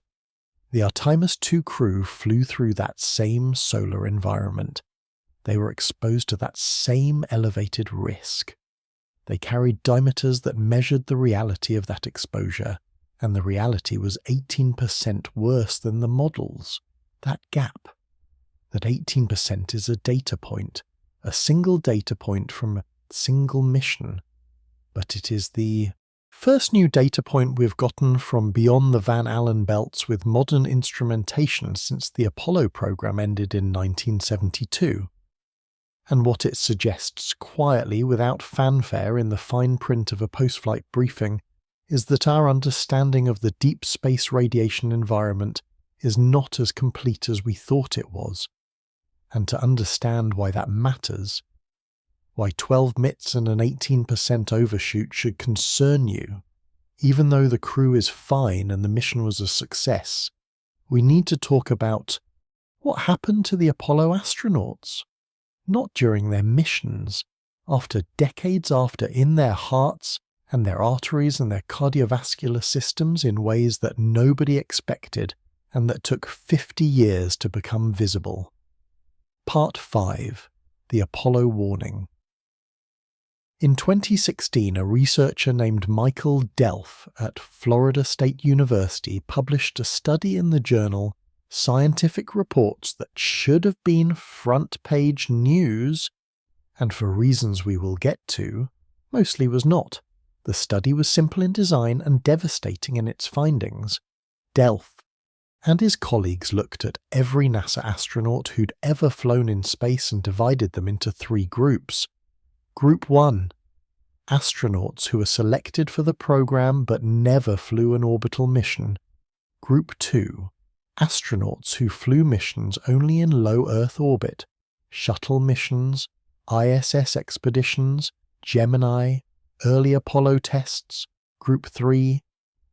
The Artemis II crew flew through that same solar environment. They were exposed to that same elevated risk. They carried dimeters that measured the reality of that exposure, and the reality was 18% worse than the models. That gap. That 18% is a data point, a single data point from a single mission. But it is the first new data point we've gotten from beyond the Van Allen belts with modern instrumentation since the Apollo program ended in 1972. And what it suggests quietly, without fanfare, in the fine print of a post-flight briefing, is that our understanding of the deep space radiation environment is not as complete as we thought it was. And to understand why that matters, why 12 MITs and an 18% overshoot should concern you, even though the crew is fine and the mission was a success, we need to talk about what happened to the Apollo astronauts. Not during their missions, after decades after, in their hearts and their arteries and their cardiovascular systems in ways that nobody expected and that took 50 years to become visible. Part 5. The Apollo Warning. In 2016, a researcher named Michael Delph at Florida State University published a study in the journal Scientific Reports that should have been front-page news, and for reasons we will get to, mostly was not. The study was simple in design and devastating in its findings. Delph and his colleagues looked at every NASA astronaut who'd ever flown in space and divided them into 3 groups. Group 1. Astronauts who were selected for the program but never flew an orbital mission. Group 2. Astronauts who flew missions only in low Earth orbit, shuttle missions, ISS expeditions, Gemini, early Apollo tests. Group 3,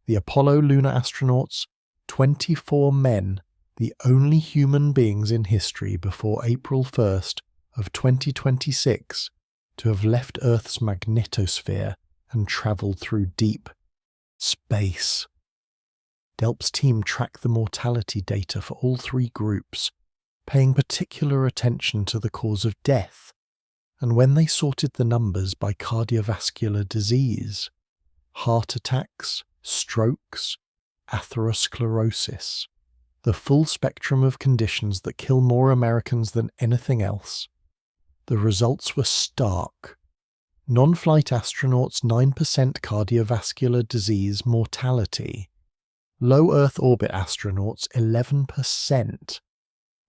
the Apollo lunar astronauts, 24 men, the only human beings in history before April 1st of 2026 to have left Earth's magnetosphere and travelled through deep space. Delp's team tracked the mortality data for all 3 groups, paying particular attention to the cause of death, and when they sorted the numbers by cardiovascular disease, heart attacks, strokes, atherosclerosis, the full spectrum of conditions that kill more Americans than anything else, the results were stark. Non-flight astronauts 9% cardiovascular disease mortality, low Earth orbit astronauts 11%.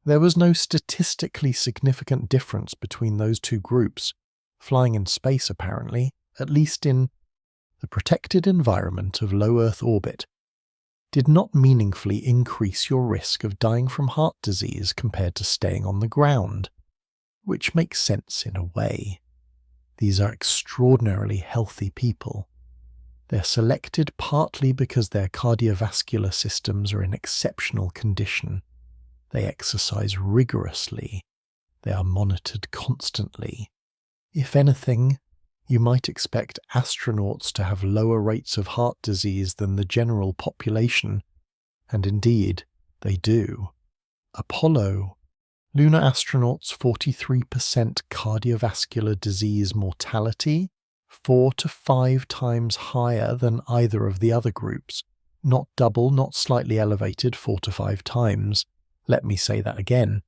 There was no statistically significant difference between those 2 groups, flying in space apparently, at least in the protected environment of low Earth orbit, did not meaningfully increase your risk of dying from heart disease compared to staying on the ground, which makes sense in a way. These are extraordinarily healthy people. They're selected partly because their cardiovascular systems are in exceptional condition. They exercise rigorously. They are monitored constantly. If anything, you might expect astronauts to have lower rates of heart disease than the general population, and indeed, they do. Apollo, lunar astronauts 43% cardiovascular disease mortality, 4 to 5 times higher than either of the other groups. Not double, not slightly elevated 4 to 5 times. Let me say that again,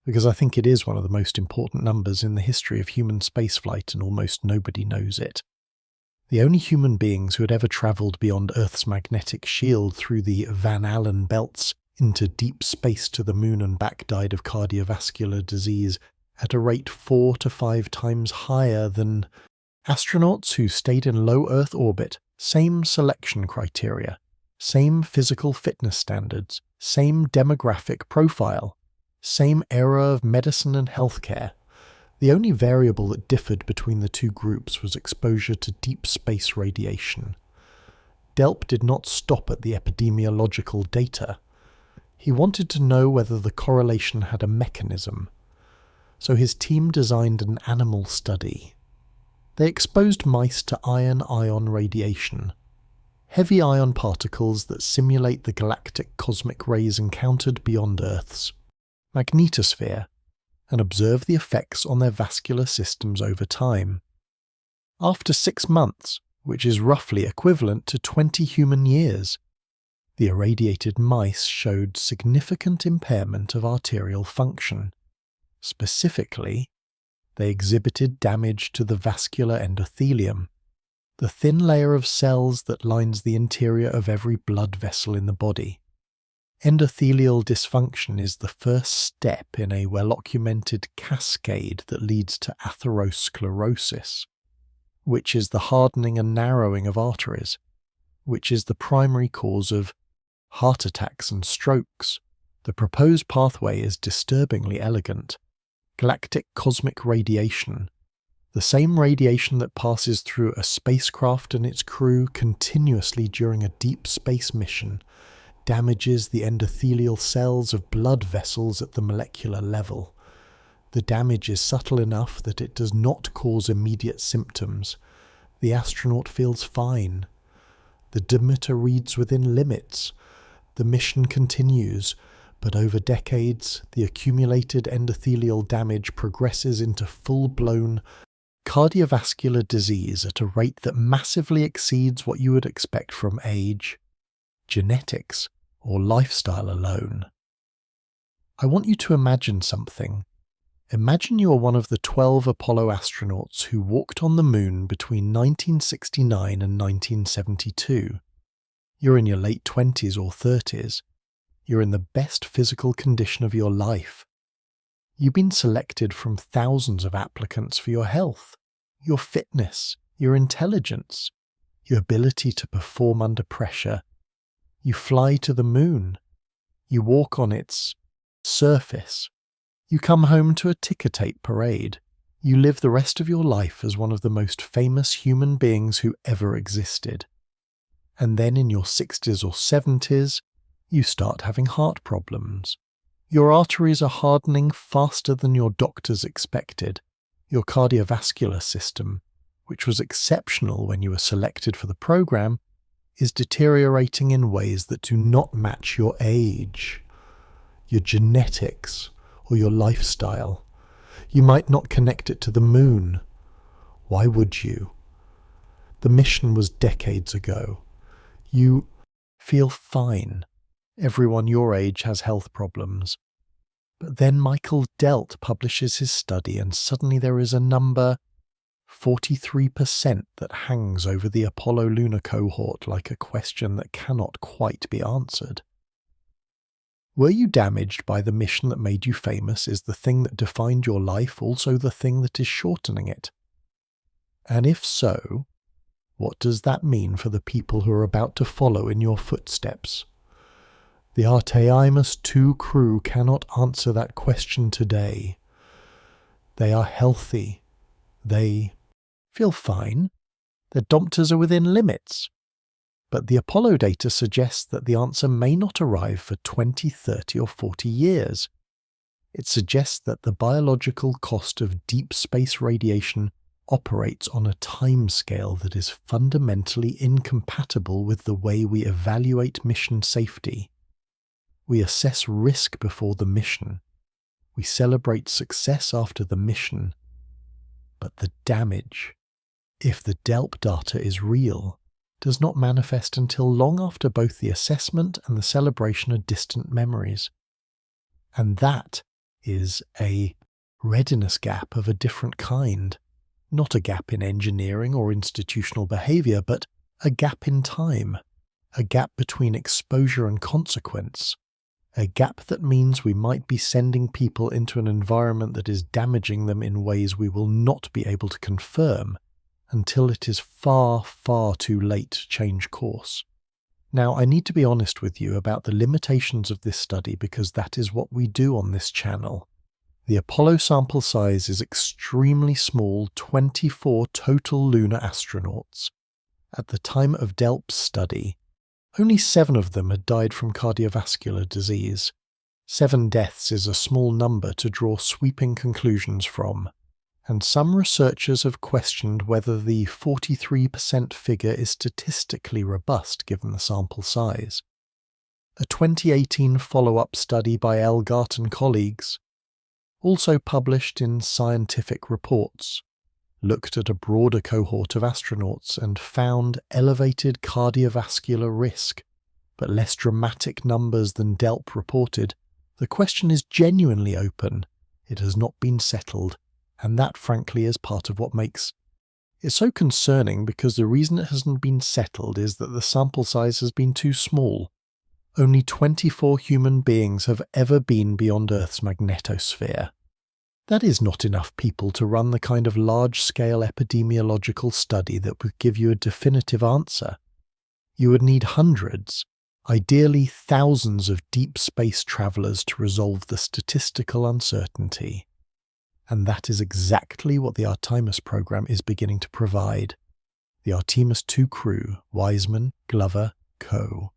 because I think it is one of the most important numbers in the history of human spaceflight and almost nobody knows it. The only human beings who had ever travelled beyond Earth's magnetic shield through the Van Allen belts into deep space to the moon and back died of cardiovascular disease at a rate 4 to 5 times higher than astronauts who stayed in low Earth orbit. Same selection criteria, same physical fitness standards, same demographic profile, same era of medicine and healthcare. The only variable that differed between the two groups was exposure to deep space radiation. Delp did not stop at the epidemiological data. He wanted to know whether the correlation had a mechanism. So his team designed an animal study. They exposed mice to iron-ion radiation, heavy ion particles that simulate the galactic cosmic rays encountered beyond Earth's magnetosphere, and observe the effects on their vascular systems over time. After 6 months, which is roughly equivalent to 20 human years, the irradiated mice showed significant impairment of arterial function. Specifically, they exhibited damage to the vascular endothelium, the thin layer of cells that lines the interior of every blood vessel in the body. Endothelial dysfunction is the first step in a well-documented cascade that leads to atherosclerosis, which is the hardening and narrowing of arteries, which is the primary cause of heart attacks and strokes. The proposed pathway is disturbingly elegant. Galactic cosmic radiation, the same radiation that passes through a spacecraft and its crew continuously during a deep space mission, damages the endothelial cells of blood vessels at the molecular level. The damage is subtle enough that it does not cause immediate symptoms. The astronaut feels fine. The diameter reads within limits. The mission continues, but over decades, the accumulated endothelial damage progresses into full-blown cardiovascular disease at a rate that massively exceeds what you would expect from age, genetics, or lifestyle alone. I want you to imagine something. Imagine you are one of the 12 Apollo astronauts who walked on the moon between 1969 and 1972. You're in your late 20s or 30s. You're in the best physical condition of your life. You've been selected from thousands of applicants for your health, your fitness, your intelligence, your ability to perform under pressure. You fly to the moon. You walk on its surface. You come home to a ticker tape parade. You live the rest of your life as one of the most famous human beings who ever existed. And then in your 60s or 70s, you start having heart problems. Your arteries are hardening faster than your doctors expected. Your cardiovascular system, which was exceptional when you were selected for the program, is deteriorating in ways that do not match your age, your genetics, or your lifestyle. You might not connect it to the moon. Why would you? The mission was decades ago. You feel fine. Everyone your age has health problems. But then Michael Delt publishes his study and suddenly there is a number 43% that hangs over the Apollo lunar cohort like a question that cannot quite be answered. Were you damaged by the mission that made you famous? Is the thing that defined your life also the thing that is shortening it? And if so, what does that mean for the people who are about to follow in your footsteps? The Artemis II crew cannot answer that question today. They are healthy. They feel fine. Their Dompters are within limits. But the Apollo data suggests that the answer may not arrive for 20, 30 or 40 years. It suggests that the biological cost of deep space radiation operates on a timescale that is fundamentally incompatible with the way we evaluate mission safety. We assess risk before the mission. We celebrate success after the mission. But the damage, if the DELP data is real, does not manifest until long after both the assessment and the celebration are distant memories. And that is a readiness gap of a different kind. Not a gap in engineering or institutional behaviour, but a gap in time. A gap between exposure and consequence. A gap that means we might be sending people into an environment that is damaging them in ways we will not be able to confirm until it is far, far too late to change course. Now, I need to be honest with you about the limitations of this study because that is what we do on this channel. The Apollo sample size is extremely small, 24 total lunar astronauts. At the time of Delp's study, only 7 of them had died from cardiovascular disease. 7 deaths is a small number to draw sweeping conclusions from, and some researchers have questioned whether the 43% figure is statistically robust given the sample size. A 2018 follow-up study by Elgart and colleagues, also published in Scientific Reports, looked at a broader cohort of astronauts and found elevated cardiovascular risk, but less dramatic numbers than Delp reported. The question is genuinely open. It has not been settled, and that frankly is part of what makes it so concerning, because the reason it hasn't been settled is that the sample size has been too small. Only 24 human beings have ever been beyond Earth's magnetosphere. That is not enough people to run the kind of large-scale epidemiological study that would give you a definitive answer. You would need hundreds, ideally thousands of deep space travelers to resolve the statistical uncertainty. And that is exactly what the Artemis program is beginning to provide. The Artemis II crew, Wiseman, Glover, Co.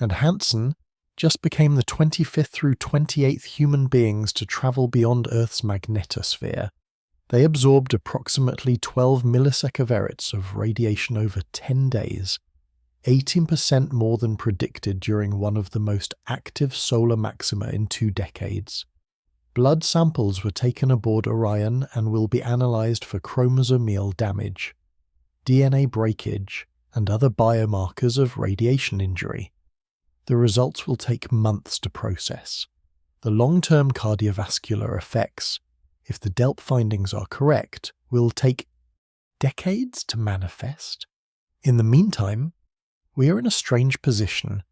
and Hansen just became the 25th through 28th human beings to travel beyond Earth's magnetosphere. They absorbed approximately 12 millisieverts of radiation over 10 days, 18% more than predicted during one of the most active solar maxima in 2 decades. Blood samples were taken aboard Orion and will be analysed for chromosomal damage, DNA breakage, and other biomarkers of radiation injury. The results will take months to process. The long-term cardiovascular effects, if the Delp findings are correct, will take decades to manifest. In the meantime, we are in a strange position.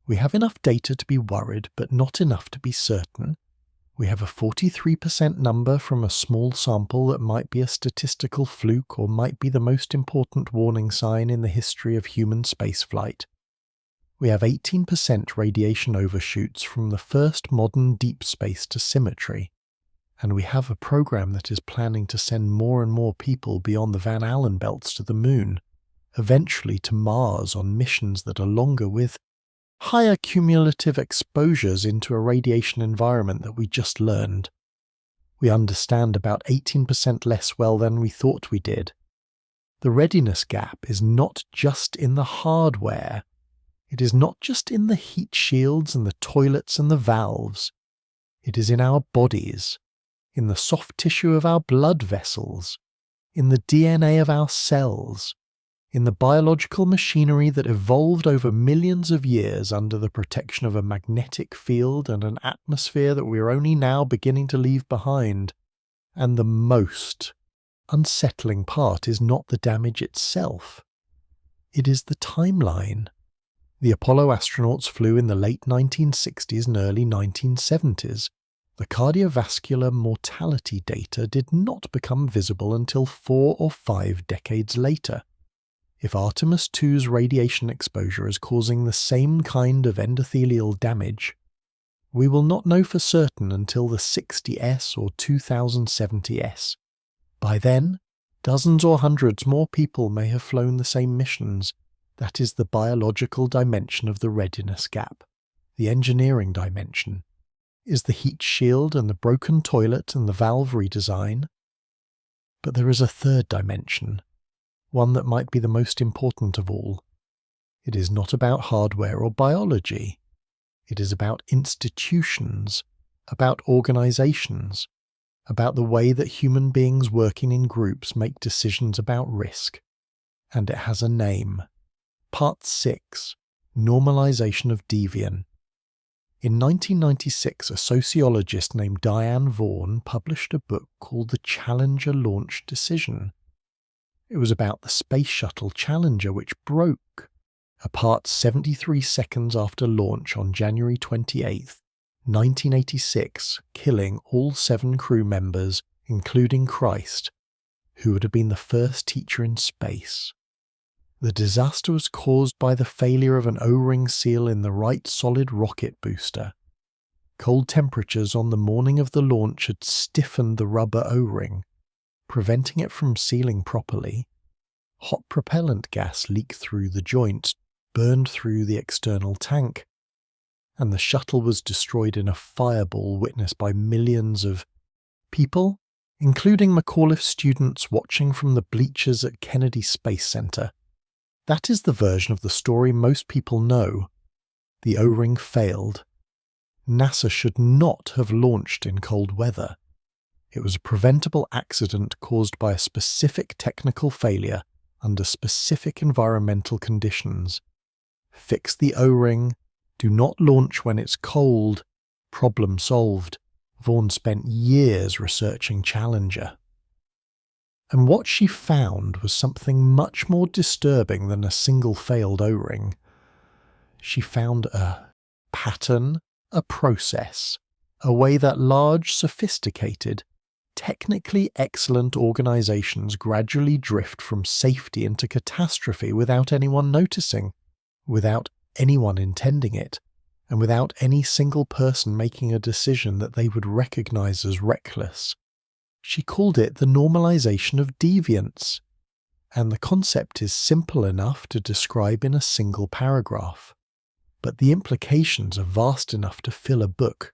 We have enough data to be worried, but not enough to be certain. We have a 43% number from a small sample that might be a statistical fluke or might be the most important warning sign in the history of human spaceflight. We have 18% radiation overshoots from the first modern deep space to symmetry, and we have a program that is planning to send more and more people beyond the Van Allen belts to the Moon, eventually to Mars on missions that are longer with higher cumulative exposures into a radiation environment that we just learned. We understand about 18% less well than we thought we did. The readiness gap is not just in the hardware. It is not just in the heat shields and the toilets and the valves. It is in our bodies, in the soft tissue of our blood vessels, in the DNA of our cells, in the biological machinery that evolved over millions of years under the protection of a magnetic field and an atmosphere that we are only now beginning to leave behind. And the most unsettling part is not the damage itself. It is the timeline. The Apollo astronauts flew in the late 1960s and early 1970s. The cardiovascular mortality data did not become visible until 4 or 5 decades later. If Artemis II's radiation exposure is causing the same kind of endothelial damage, we will not know for certain until the 60S or 2070S. By then, dozens or hundreds more people may have flown the same missions. That is the biological dimension of the readiness gap. The engineering dimension is the heat shield and the broken toilet and the valve redesign. But there is a third dimension, one that might be the most important of all. It is not about hardware or biology. It is about institutions, about organizations, about the way that human beings working in groups make decisions about risk. And it has a name. Part 6. Normalization of Deviant. In 1996, a sociologist named Diane Vaughan published a book called The Challenger Launch Decision. It was about the space shuttle Challenger, which broke apart 73 seconds after launch on January 28, 1986, killing all 7 crew members, including Christ, who would have been the first teacher in space. The disaster was caused by the failure of an O-ring seal in the right solid rocket booster. Cold temperatures on the morning of the launch had stiffened the rubber O-ring, preventing it from sealing properly. Hot propellant gas leaked through the joints, burned through the external tank, and the shuttle was destroyed in a fireball witnessed by millions of people, including McAuliffe students watching from the bleachers at Kennedy Space Center. That is the version of the story most people know. The O-ring failed. NASA should not have launched in cold weather. It was a preventable accident caused by a specific technical failure under specific environmental conditions. Fix the O-ring. Do not launch when it's cold. Problem solved. Vaughan spent years researching Challenger. And what she found was something much more disturbing than a single failed O-ring. She found a pattern, a process, a way that large, sophisticated, technically excellent organizations gradually drift from safety into catastrophe without anyone noticing, without anyone intending it, and without any single person making a decision that they would recognize as reckless. She called it the normalization of deviance, and the concept is simple enough to describe in a single paragraph, but the implications are vast enough to fill a book.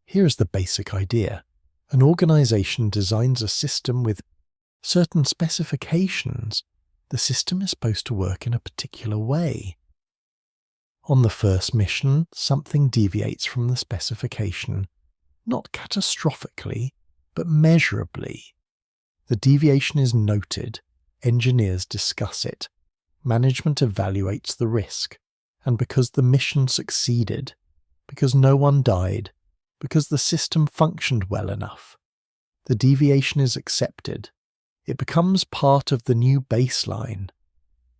Here is the basic idea. An organization designs a system with certain specifications. The system is supposed to work in a particular way. On the first mission, something deviates from the specification, not catastrophically, but measurably. The deviation is noted, engineers discuss it, management evaluates the risk, and because the mission succeeded, because no one died, because the system functioned well enough, the deviation is accepted. It becomes part of the new baseline.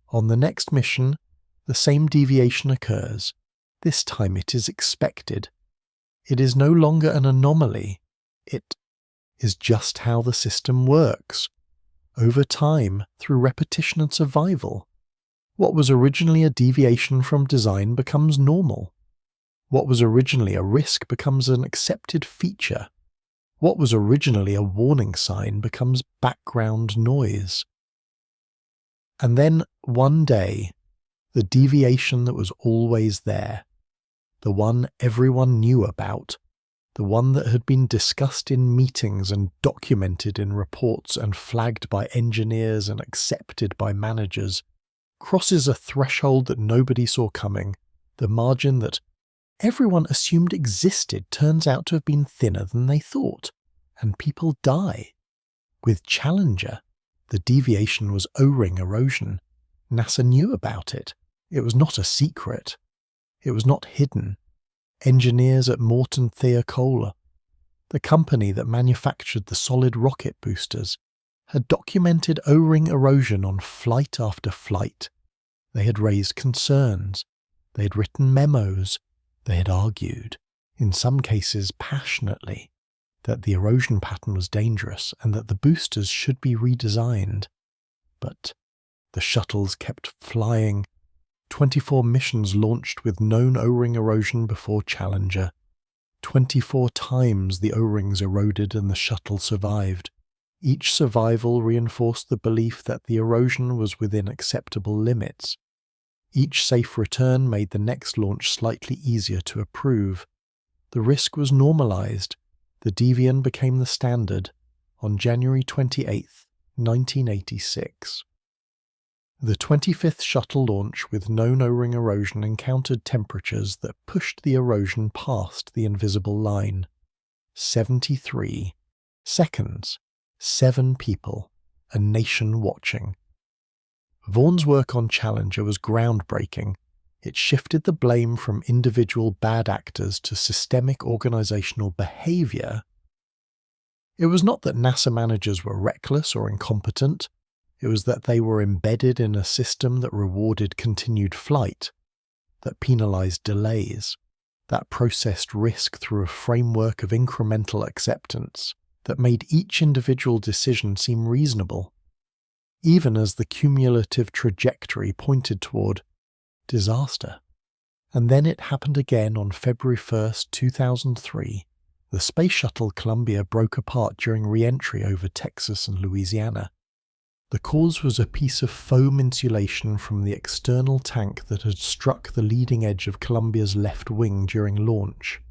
On the next mission, the same deviation occurs. This time it is expected. It is no longer an anomaly. It is just how the system works. Over time, through repetition and survival, what was originally a deviation from design becomes normal. What was originally a risk becomes an accepted feature. What was originally a warning sign becomes background noise. And then, one day, the deviation that was always there, the one everyone knew about, the one that had been discussed in meetings and documented in reports and flagged by engineers and accepted by managers, crosses a threshold that nobody saw coming. The margin that everyone assumed existed turns out to have been thinner than they thought, and people die. With Challenger, the deviation was O-ring erosion. NASA knew about it. It was not a secret. It was not hidden. Engineers at Morton Theocola, the company that manufactured the solid rocket boosters, had documented O-ring erosion on flight after flight. They had raised concerns. They had written memos. They had argued, in some cases passionately, that the erosion pattern was dangerous and that the boosters should be redesigned. But the shuttles kept flying. 24 missions launched with known O-ring erosion before Challenger. 24 times the O-rings eroded and the shuttle survived. Each survival reinforced the belief that the erosion was within acceptable limits. Each safe return made the next launch slightly easier to approve. The risk was normalized. The Deviant became the standard on January 28, 1986. The 25th shuttle launch with known O-ring erosion encountered temperatures that pushed the erosion past the invisible line. 73 seconds, 7 people, a nation watching. Vaughan's work on Challenger was groundbreaking. It shifted the blame from individual bad actors to systemic organizational behavior. It was not that NASA managers were reckless or incompetent. It was that they were embedded in a system that rewarded continued flight, that penalized delays, that processed risk through a framework of incremental acceptance, that made each individual decision seem reasonable, even as the cumulative trajectory pointed toward disaster. And then it happened again on February 1st, 2003. The Space Shuttle Columbia broke apart during re-entry over Texas and Louisiana. The cause was a piece of foam insulation from the external tank that had struck the leading edge of Columbia's left wing during launch.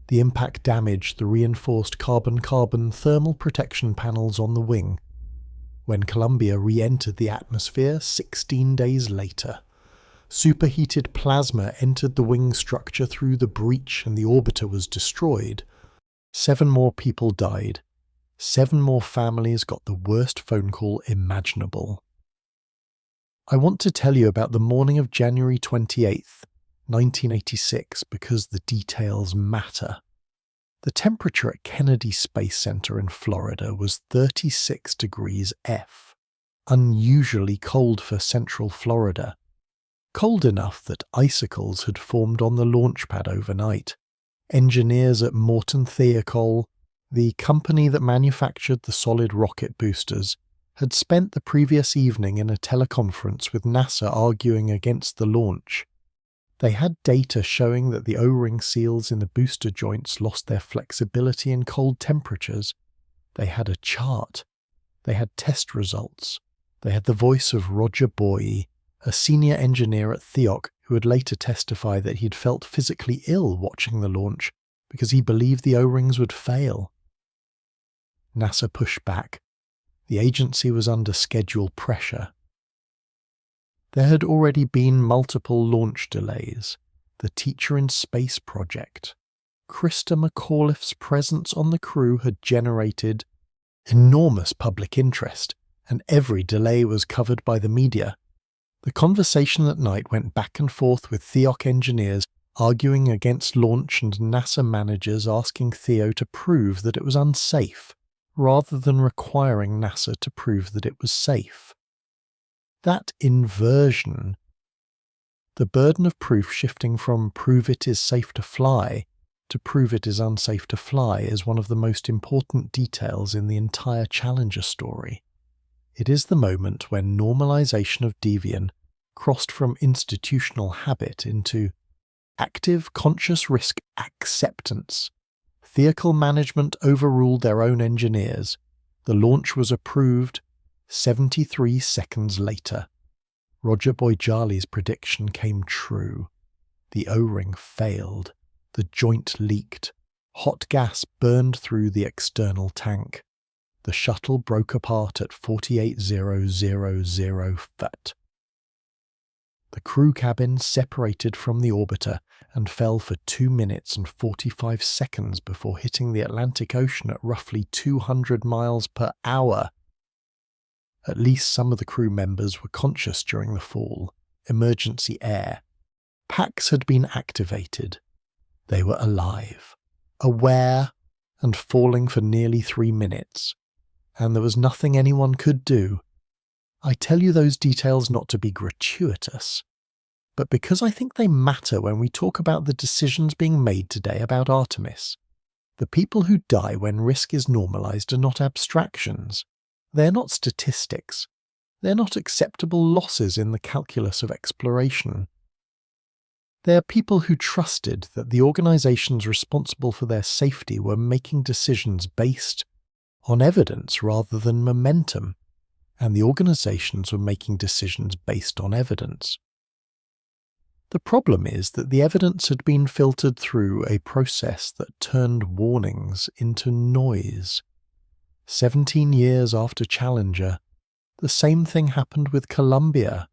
The impact damaged the reinforced carbon-carbon thermal protection panels on the wing. When Columbia re-entered the atmosphere 16 days later, superheated plasma entered the wing structure through the breach and the orbiter was destroyed. 7 more people died. 7 more families got the worst phone call imaginable. I want to tell you about the morning of January 28th, 1986, because the details matter. The temperature at Kennedy Space Center in Florida was 36 degrees F, unusually cold for central Florida. Cold enough that icicles had formed on the launch pad overnight. Engineers at Morton Thiokol, the company that manufactured the solid rocket boosters, had spent the previous evening in a teleconference with NASA arguing against the launch. They had data showing that the O-ring seals in the booster joints lost their flexibility in cold temperatures. They had a chart. They had test results. They had the voice of Roger Boye, a senior engineer at Thiok who would later testify that he'd felt physically ill watching the launch because he believed the O-rings would fail. NASA pushed back. The agency was under schedule pressure. There had already been multiple launch delays. The Teacher in Space project. Krista McAuliffe's presence on the crew had generated enormous public interest, and every delay was covered by the media. The conversation that night went back and forth with Thiok engineers arguing against launch and NASA managers asking Theo to prove that it was unsafe, rather than requiring NASA to prove that it was safe. That inversion, the burden of proof shifting from prove it is safe to fly to prove it is unsafe to fly, is one of the most important details in the entire Challenger story. It is the moment when normalization of deviance crossed from institutional habit into active conscious risk acceptance. Vehicle management overruled their own engineers. The launch was approved 73 seconds later. Roger Boyjali's prediction came true. The O-ring failed. The joint leaked. Hot gas burned through the external tank. The shuttle broke apart at 48,000 feet. The crew cabin separated from the orbiter and fell for 2 minutes and 45 seconds before hitting the Atlantic Ocean at roughly 200 miles per hour. At least some of the crew members were conscious during the fall. Emergency air. Packs had been activated. They were alive, aware, and falling for nearly 3 minutes. And there was nothing anyone could do. I tell you those details not to be gratuitous, but because I think they matter when we talk about the decisions being made today about Artemis. The people who die when risk is normalized are not abstractions. They're not statistics. They're not acceptable losses in the calculus of exploration. They're people who trusted that the organizations responsible for their safety were making decisions based on evidence rather than momentum, and the organizations were making decisions based on evidence. The problem is that the evidence had been filtered through a process that turned warnings into noise. 17 years after Challenger, the same thing happened with Columbia.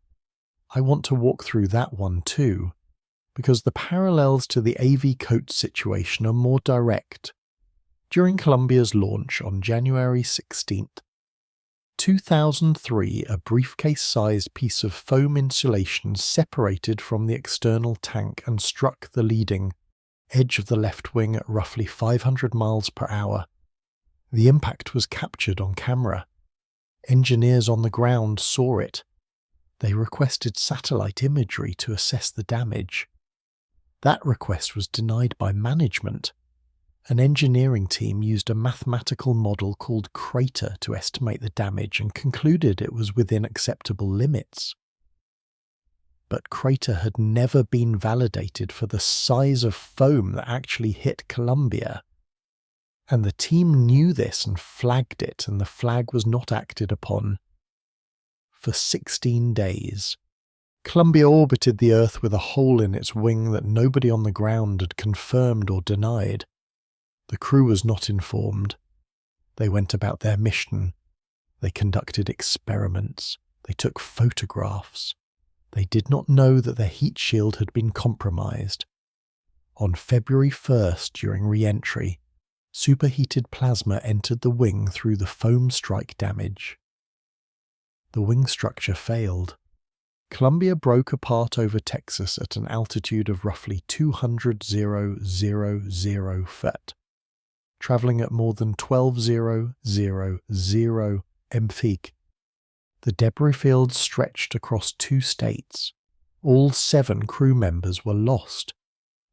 I want to walk through that one too, because the parallels to the AV coat situation are more direct. During Columbia's launch on January 16th, 2003, a briefcase-sized piece of foam insulation separated from the external tank and struck the leading edge of the left wing at roughly 500 miles per hour. The impact was captured on camera. Engineers on the ground saw it. They requested satellite imagery to assess the damage. That request was denied by management. An engineering team used a mathematical model called crater to estimate the damage and concluded it was within acceptable limits. But crater had never been validated for the size of foam that actually hit Columbia. And the team knew this and flagged it, and the flag was not acted upon for 16 days. Columbia orbited the Earth with a hole in its wing that nobody on the ground had confirmed or denied. The crew was not informed. They went about their mission. They conducted experiments. They took photographs. They did not know that their heat shield had been compromised. On February 1st, during re-entry, superheated plasma entered the wing through the foam strike damage. The wing structure failed. Columbia broke apart over Texas at an altitude of roughly 200,000 feet, travelling at more than 12,000 mph. The debris field stretched across 2 states. All 7 crew members were lost.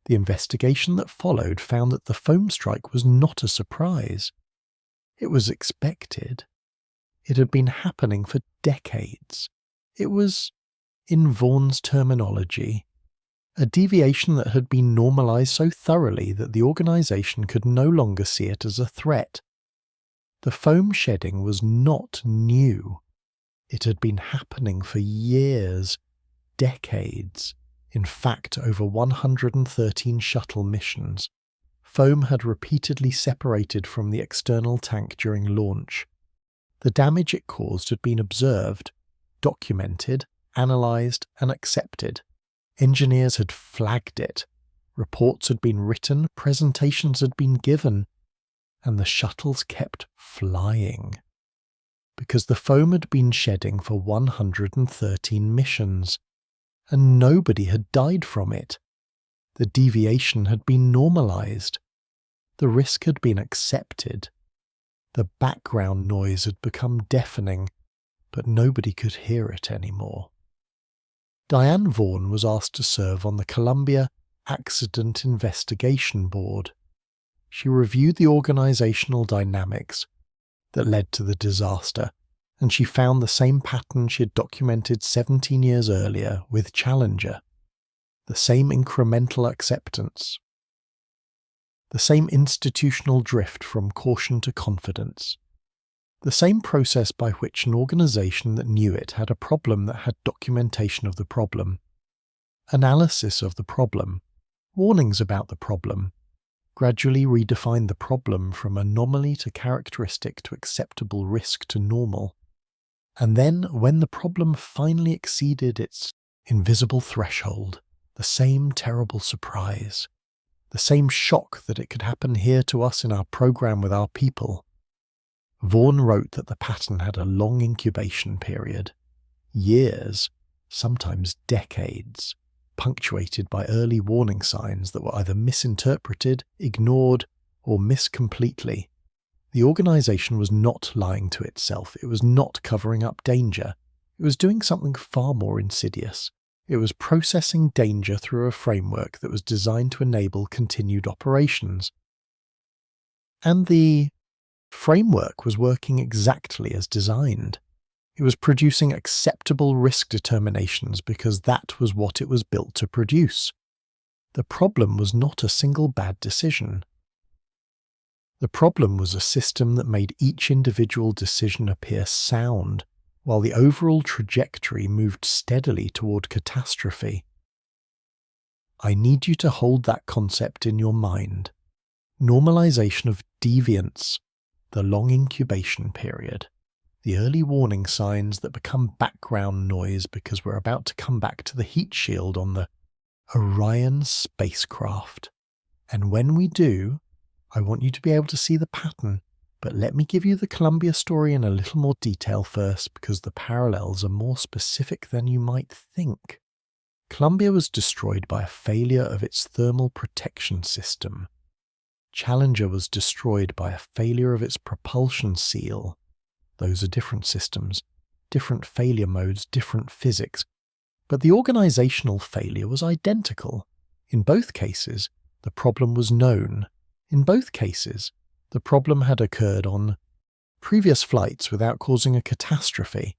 The investigation that followed found that the foam strike was not a surprise. It was expected. It had been happening for decades. It was, in Vaughan's terminology, a deviation that had been normalized so thoroughly that the organization could no longer see it as a threat. The foam shedding was not new. It had been happening for years, decades. In fact, over 113 shuttle missions, foam had repeatedly separated from the external tank during launch. The damage it caused had been observed, documented, analysed, and accepted. Engineers had flagged it. Reports had been written, presentations had been given, and the shuttles kept flying. Because the foam had been shedding for 113 missions, and nobody had died from it. The deviation had been normalised. The risk had been accepted. The background noise had become deafening, but nobody could hear it anymore. Diane Vaughan was asked to serve on the Columbia Accident Investigation Board. She reviewed the organisational dynamics that led to the disaster, and she found the same pattern she had documented 17 years earlier with Challenger. The same incremental acceptance. The same institutional drift from caution to confidence. The same process by which an organisation that knew it had a problem that had documentation of the problem, analysis of the problem, warnings about the problem, gradually redefined the problem from anomaly to characteristic to acceptable risk to normal. And then, when the problem finally exceeded its invisible threshold, the same terrible surprise, the same shock that it could happen here to us in our program with our people. Vaughan wrote that the pattern had a long incubation period, years, sometimes decades, punctuated by early warning signs that were either misinterpreted, ignored, or missed completely. The organisation was not lying to itself. It was not covering up danger. It was doing something far more insidious. It was processing danger through a framework that was designed to enable continued operations. And the framework was working exactly as designed. It was producing acceptable risk determinations because that was what it was built to produce. The problem was not a single bad decision. The problem was a system that made each individual decision appear sound, while the overall trajectory moved steadily toward catastrophe. I need you to hold that concept in your mind. Normalization of deviance, the long incubation period, the early warning signs that become background noise because we're about to come back to the heat shield on the Orion spacecraft. And when we do, I want you to be able to see the pattern, But let me give you the Columbia story in a little more detail first, because the parallels are more specific than you might think. Columbia was destroyed by a failure of its thermal protection system. Challenger was destroyed by a failure of its propulsion seal. Those are different systems, different failure modes, different physics. But the organizational failure was identical. In both cases, the problem was known. In both cases, the problem had occurred on previous flights without causing a catastrophe.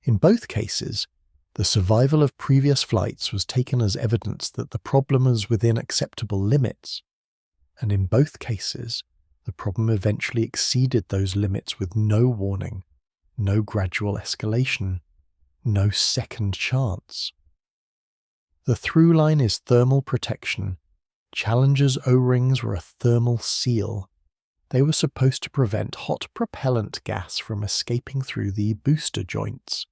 In both cases, the survival of previous flights was taken as evidence that the problem was within acceptable limits. And in both cases, the problem eventually exceeded those limits with no warning, no gradual escalation, no second chance. The through line is thermal protection. Challenger's O-rings were a thermal seal. They were supposed to prevent hot propellant gas from escaping through the booster joints.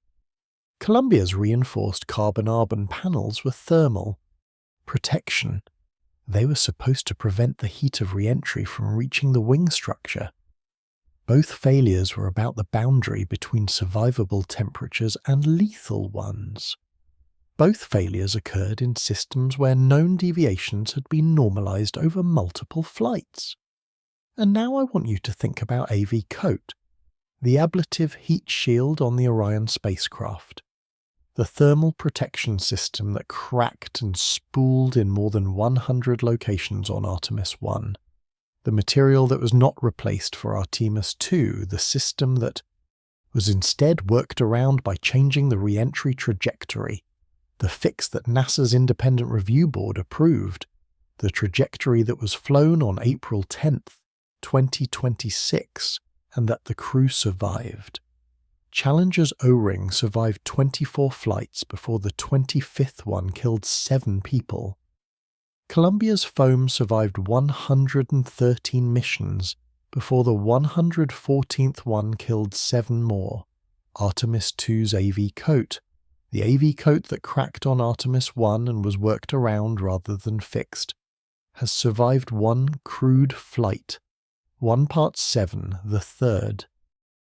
Columbia's reinforced carbon-argon panels were thermal protection. They were supposed to prevent the heat of re-entry from reaching the wing structure. Both failures were about the boundary between survivable temperatures and lethal ones. Both failures occurred in systems where known deviations had been normalized over multiple flights. And now I want you to think about AV coat, the ablative heat shield on the Orion spacecraft, the thermal protection system that cracked and spooled in more than 100 locations on Artemis I, the material that was not replaced for Artemis II, the system that was instead worked around by changing the re-entry trajectory, the fix that NASA's Independent Review Board approved, the trajectory that was flown on April 10th, 2026, and that the crew survived. Challenger's O-ring survived 24 flights before the 25th one killed 7 people. Columbia's foam survived 113 missions before the 114th one killed 7 more. Artemis II's AV coat, the AV coat that cracked on Artemis I and was worked around rather than fixed, has survived 1 crewed flight. 1 Part 7, the 3rd.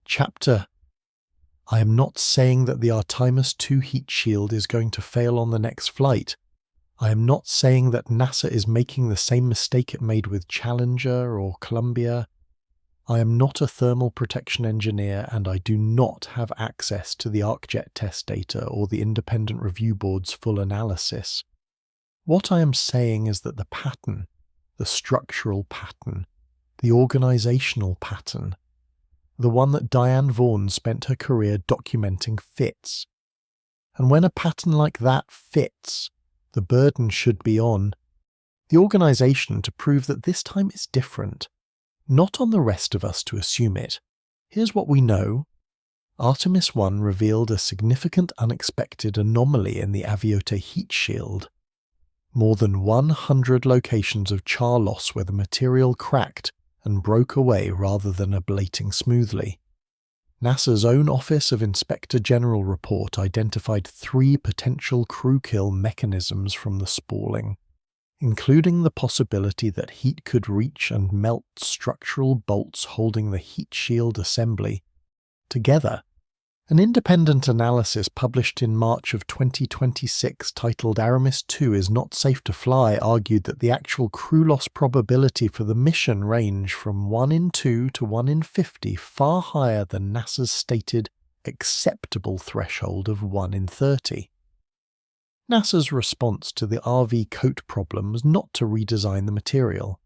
Chapter. I am not saying that the Artemis II heat shield is going to fail on the next flight. I am not saying that NASA is making the same mistake it made with Challenger or Columbia. I am not a thermal protection engineer, and I do not have access to the ArcJet test data or the Independent Review Board's full analysis. What I am saying is that the pattern, the structural pattern, the organizational pattern, the one that Diane Vaughan spent her career documenting, fits. And when a pattern like that fits, the burden should be on the organization to prove that this time is different, not on the rest of us to assume it. Here's what we know. Artemis I revealed a significant unexpected anomaly in the Aviota heat shield. More than 100 locations of char loss where the material cracked and broke away rather than ablating smoothly. NASA's own Office of Inspector General report identified 3 potential crew kill mechanisms from the spalling, including the possibility that heat could reach and melt structural bolts holding the heat shield assembly. Together, an independent analysis published in March of 2026 titled Artemis II is not safe to fly argued that the actual crew loss probability for the mission range from 1 in 2 to 1 in 50, far higher than NASA's stated acceptable threshold of 1 in 30. NASA's response to the RV coat problem was not to redesign the material.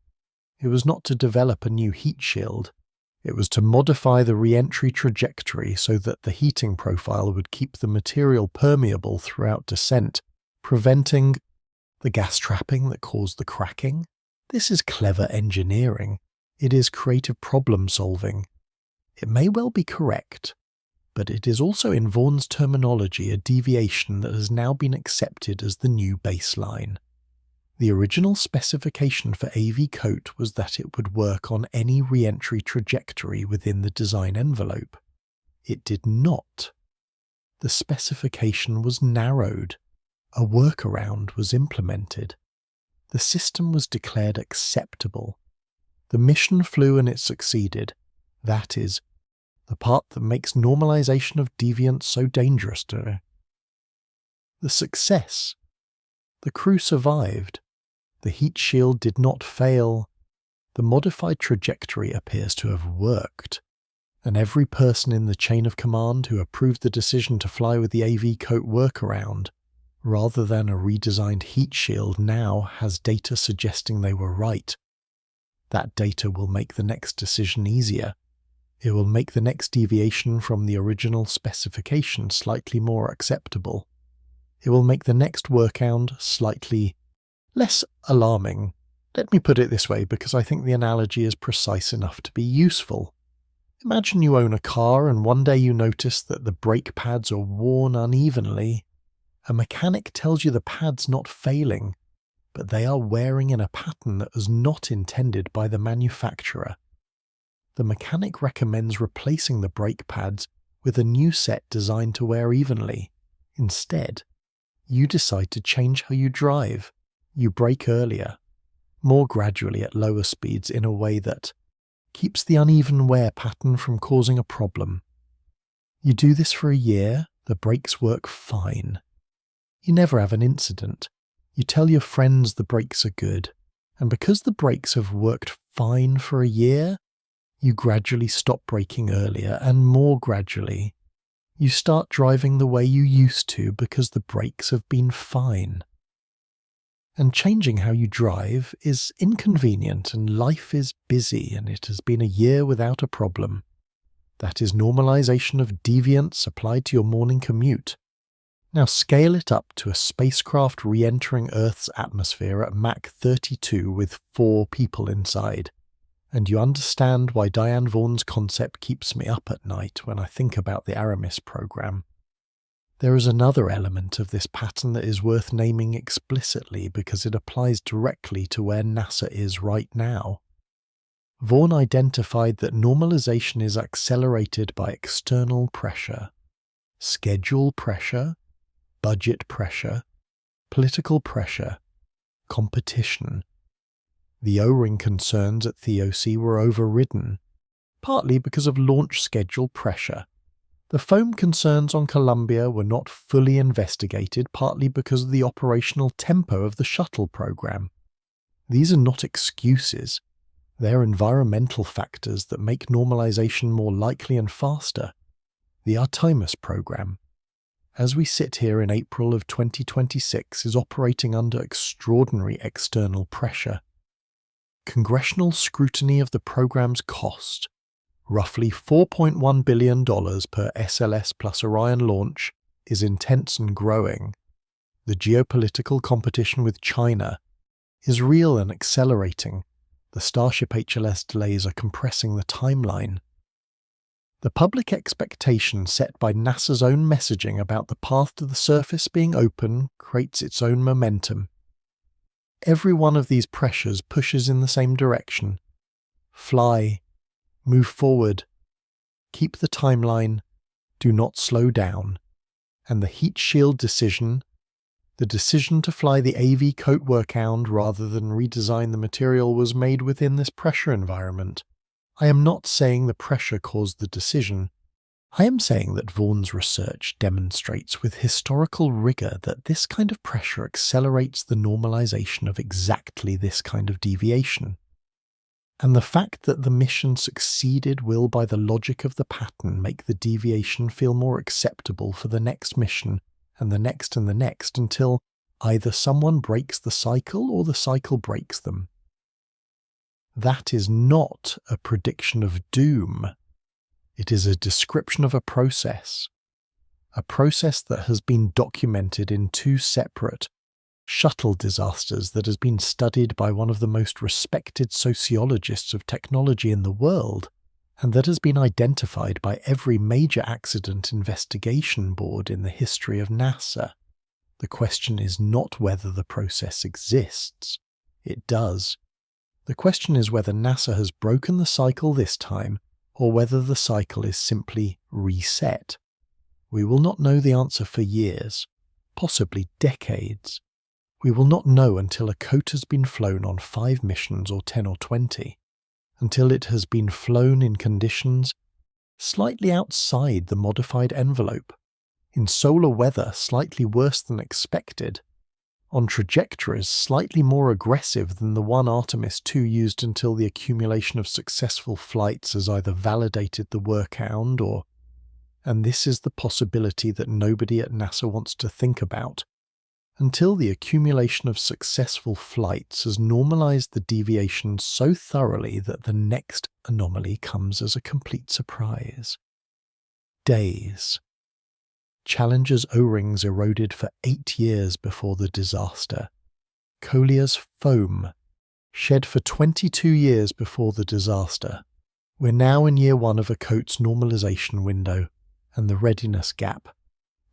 It was not to develop a new heat shield. It was to modify the re-entry trajectory so that the heating profile would keep the material permeable throughout descent, preventing the gas trapping that caused the cracking. This is clever engineering. It is creative problem solving. It may well be correct, but it is also, in Vaughan's terminology, a deviation that has now been accepted as the new baseline. The original specification for AV coat was that it would work on any re-entry trajectory within the design envelope. It did not. The specification was narrowed. A workaround was implemented. The system was declared acceptable. The mission flew and it succeeded, That is the part that makes normalization of deviance so dangerous to her. The success. The crew survived. The heat shield did not fail. The modified trajectory appears to have worked. And every person in the chain of command who approved the decision to fly with the AV coat workaround, rather than a redesigned heat shield, now has data suggesting they were right. That data will make the next decision easier. It will make the next deviation from the original specification slightly more acceptable. It will make the next workaround slightly less alarming. Let me put it this way because I think the analogy is precise enough to be useful. Imagine you own a car and one day you notice that the brake pads are worn unevenly. A mechanic tells you the pad's not failing, but they are wearing in a pattern that was not intended by the manufacturer. The mechanic recommends replacing the brake pads with a new set designed to wear evenly. Instead, you decide to change how you drive. You brake earlier, more gradually at lower speeds in a way that keeps the uneven wear pattern from causing a problem. You do this for a year, the brakes work fine. You never have an incident. You tell your friends the brakes are good, and because the brakes have worked fine for a year, you gradually stop braking earlier, and more gradually, you start driving the way you used to because the brakes have been fine. And changing how you drive is inconvenient, and life is busy, and it has been a year without a problem. That is normalization of deviance applied to your morning commute. Now scale it up to a spacecraft re-entering Earth's atmosphere at Mach 32 with 4 people inside, and you understand why Diane Vaughan's concept keeps me up at night when I think about the Artemis program. There is another element of this pattern that is worth naming explicitly because it applies directly to where NASA is right now. Vaughan identified that normalization is accelerated by external pressure, schedule pressure, budget pressure, political pressure, competition. The O-ring concerns at the OC were overridden, partly because of launch schedule pressure. The foam concerns on Columbia were not fully investigated, partly because of the operational tempo of the shuttle program. These are not excuses. They are environmental factors that make normalization more likely and faster. The Artemis program, as we sit here in April of 2026, is operating under extraordinary external pressure. Congressional scrutiny of the program's cost, roughly $4.1 billion per SLS plus Orion launch, is intense and growing. The geopolitical competition with China is real and accelerating. The Starship HLS delays are compressing the timeline. The public expectation set by NASA's own messaging about the path to the surface being open creates its own momentum. Every one of these pressures pushes in the same direction. Fly. Move forward. Keep the timeline. Do not slow down. And the heat shield decision, the decision to fly the AV coat workaround rather than redesign the material, was made within this pressure environment. I am not saying the pressure caused the decision. I am saying that Vaughan's research demonstrates with historical rigor that this kind of pressure accelerates the normalization of exactly this kind of deviation. And the fact that the mission succeeded will, by the logic of the pattern, make the deviation feel more acceptable for the next mission and the next until either someone breaks the cycle or the cycle breaks them. That is not a prediction of doom. It is a description of a process that has been documented in 2 separate shuttle disasters that has been studied by one of the most respected sociologists of technology in the world, and that has been identified by every major accident investigation board in the history of NASA. The question is not whether the process exists. It does. The question is whether NASA has broken the cycle this time, or whether the cycle is simply reset. We will not know the answer for years, possibly decades. We will not know until a coat has been flown on 5 missions or 10 or 20. until it has been flown in conditions slightly outside the modified envelope, in solar weather slightly worse than expected, on trajectories slightly more aggressive than the one Artemis II used until the accumulation of successful flights has either validated the workaround or, and this is the possibility that nobody at NASA wants to think about, until the accumulation of successful flights has normalized the deviation so thoroughly that the next anomaly comes as a complete surprise. Days. Challenger's O-rings eroded for 8 years before the disaster. Collier's foam shed for 22 years before the disaster. We're now in year 1 of a coat's normalization window and the readiness gap.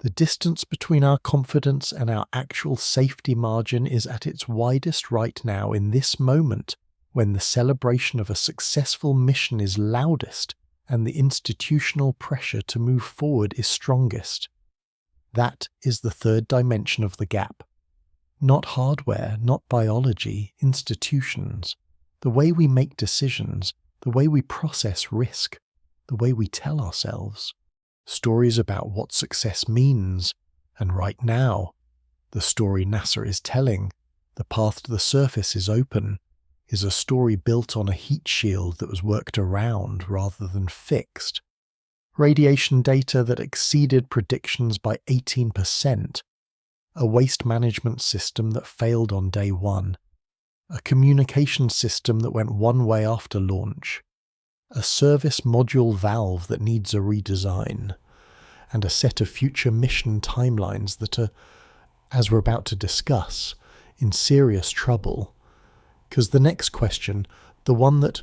The distance between our confidence and our actual safety margin is at its widest right now in this moment, when the celebration of a successful mission is loudest and the institutional pressure to move forward is strongest. That is the third dimension of the gap. Not hardware, not biology, institutions. The way we make decisions, the way we process risk, the way we tell ourselves. Stories about what success means, and right now, the story NASA is telling, the path to the surface is open, is a story built on a heat shield that was worked around rather than fixed. Radiation data that exceeded predictions by 18%, a waste management system that failed on day 1, a communication system that went one way after launch, a service module valve that needs a redesign, and a set of future mission timelines that are, as we're about to discuss, in serious trouble. Because the next question, the one that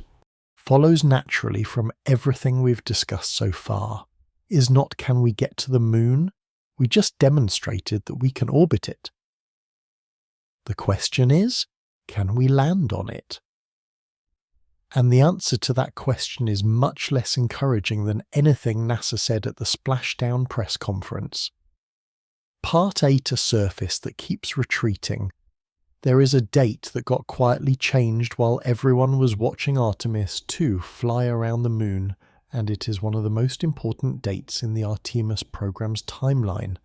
follows naturally from everything we've discussed so far, is not can we get to the moon? We just demonstrated that we can orbit it. The question is, can we land on it? And the answer to that question is much less encouraging than anything NASA said at the Splashdown press conference. Part A to surface that keeps retreating. There is a date that got quietly changed while everyone was watching Artemis II fly around the moon, and it is one of the most important dates in the Artemis program's timeline.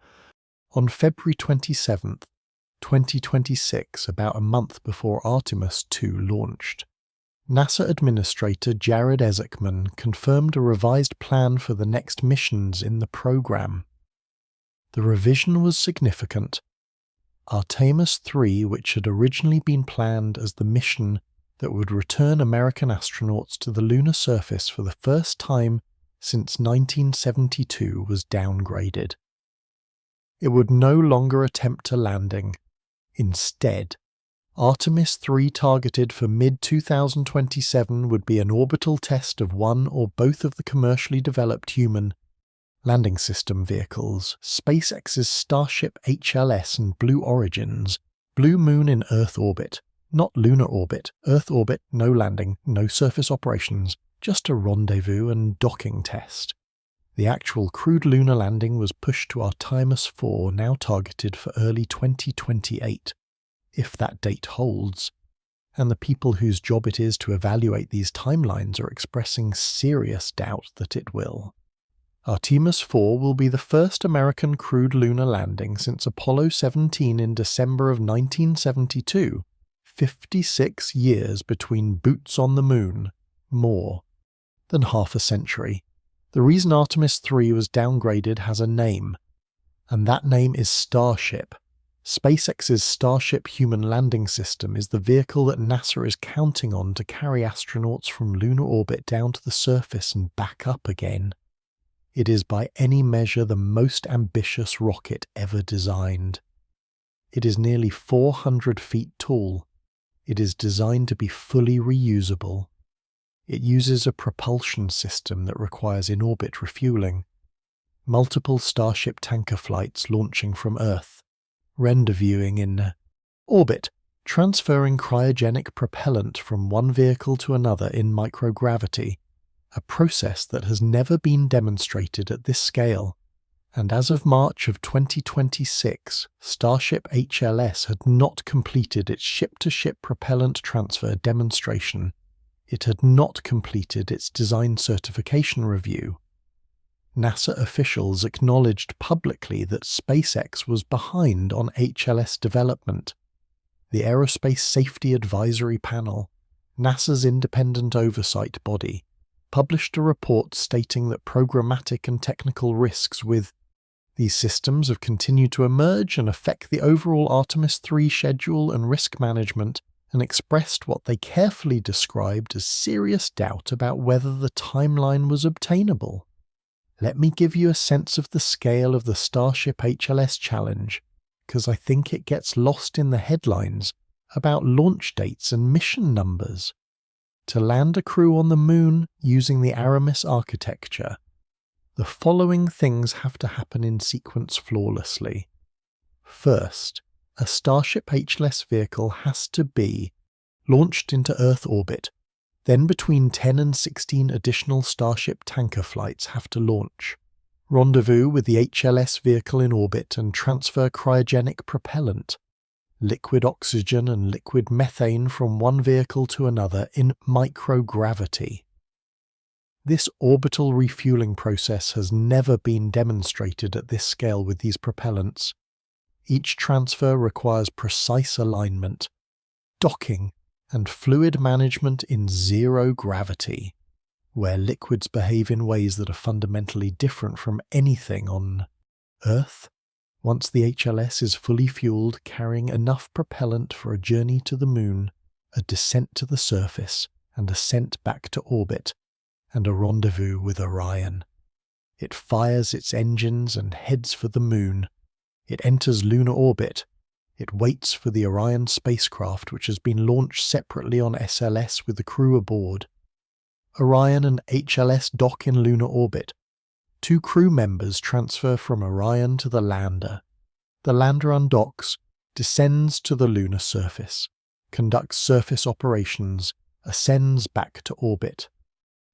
On February 27th, 2026, about a month before Artemis II launched, NASA Administrator Jared Isaacman confirmed a revised plan for the next missions in the program. The revision was significant. Artemis III, which had originally been planned as the mission that would return American astronauts to the lunar surface for the first time since 1972, was downgraded. It would no longer attempt a landing. Instead, Artemis III, targeted for mid-2027, would be an orbital test of one or both of the commercially developed human landing system vehicles, SpaceX's Starship HLS and Blue Origin's Blue Moon in Earth orbit. Not lunar orbit, Earth orbit, no landing, no surface operations, just a rendezvous and docking test. The actual crewed lunar landing was pushed to Artemis IV, now targeted for early 2028. If that date holds, and the people whose job it is to evaluate these timelines are expressing serious doubt that it will. Artemis IV will be the first American crewed lunar landing since Apollo 17 in December of 1972, 56 years between boots on the moon, more than half a century. The reason Artemis III was downgraded has a name, and that name is Starship. SpaceX's Starship human landing system is the vehicle that NASA is counting on to carry astronauts from lunar orbit down to the surface and back up again. It is by any measure the most ambitious rocket ever designed. It is nearly 400 feet tall. It is designed to be fully reusable. It uses a propulsion system that requires in-orbit refueling. Multiple Starship tanker flights launching from Earth, rendezvousing in orbit, transferring cryogenic propellant from one vehicle to another in microgravity, a process that has never been demonstrated at this scale. And as of March of 2026, Starship HLS had not completed its ship-to-ship propellant transfer demonstration. It had not completed its design certification review. NASA officials acknowledged publicly that SpaceX was behind on HLS development. The Aerospace Safety Advisory Panel, NASA's independent oversight body, published a report stating that programmatic and technical risks with these systems have continued to emerge and affect the overall Artemis II schedule and risk management, and expressed what they carefully described as serious doubt about whether the timeline was obtainable. Let me give you a sense of the scale of the Starship HLS challenge, because I think it gets lost in the headlines about launch dates and mission numbers. To land a crew on the Moon using the Artemis architecture, the following things have to happen in sequence flawlessly. First, a Starship HLS vehicle has to be launched into Earth orbit. Then between 10 and 16 additional Starship tanker flights have to launch, rendezvous with the HLS vehicle in orbit and transfer cryogenic propellant, liquid oxygen and liquid methane from one vehicle to another in microgravity. This orbital refueling process has never been demonstrated at this scale with these propellants. Each transfer requires precise alignment, docking, and fluid management in zero gravity, where liquids behave in ways that are fundamentally different from anything on Earth. Once the HLS is fully fueled, carrying enough propellant for a journey to the Moon, a descent to the surface, and ascent back to orbit, and a rendezvous with Orion. It fires its engines and heads for the Moon. It enters lunar orbit. It waits for the Orion spacecraft, which has been launched separately on SLS with the crew aboard. Orion and HLS dock in lunar orbit. 2 crew members transfer from Orion to the lander. The lander undocks, descends to the lunar surface, conducts surface operations, ascends back to orbit.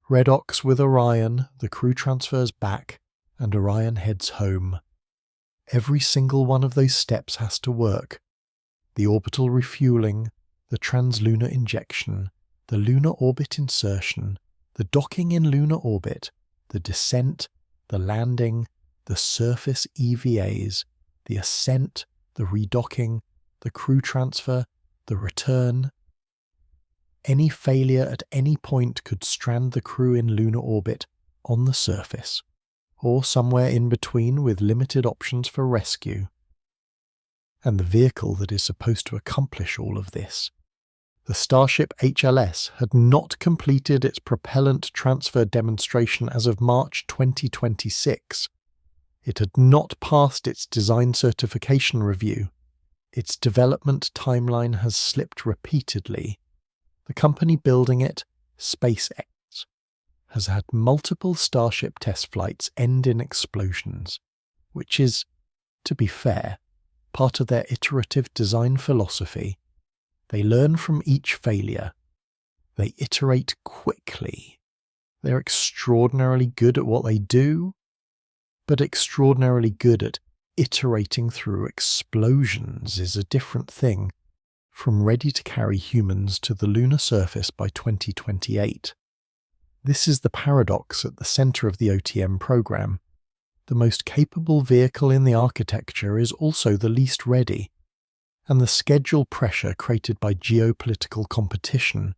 Redox with Orion, the crew transfers back, and Orion heads home. Every single one of those steps has to work. The orbital refueling, the translunar injection, the lunar orbit insertion, the docking in lunar orbit, the descent, the landing, the surface EVAs, the ascent, the redocking, the crew transfer, the return. Any failure at any point could strand the crew in lunar orbit, on the surface, or somewhere in between with limited options for rescue. And the vehicle that is supposed to accomplish all of this, the Starship HLS, had not completed its propellant transfer demonstration as of March 2026. It had not passed its design certification review. Its development timeline has slipped repeatedly. The company building it, SpaceX, has had multiple Starship test flights end in explosions, which is, to be fair, part of their iterative design philosophy. They learn from each failure. They iterate quickly. They're extraordinarily good at what they do, but extraordinarily good at iterating through explosions is a different thing, from ready to carry humans to the lunar surface by 2028. This is the paradox at the center of the OTM program. The most capable vehicle in the architecture is also the least ready, and the schedule pressure created by geopolitical competition,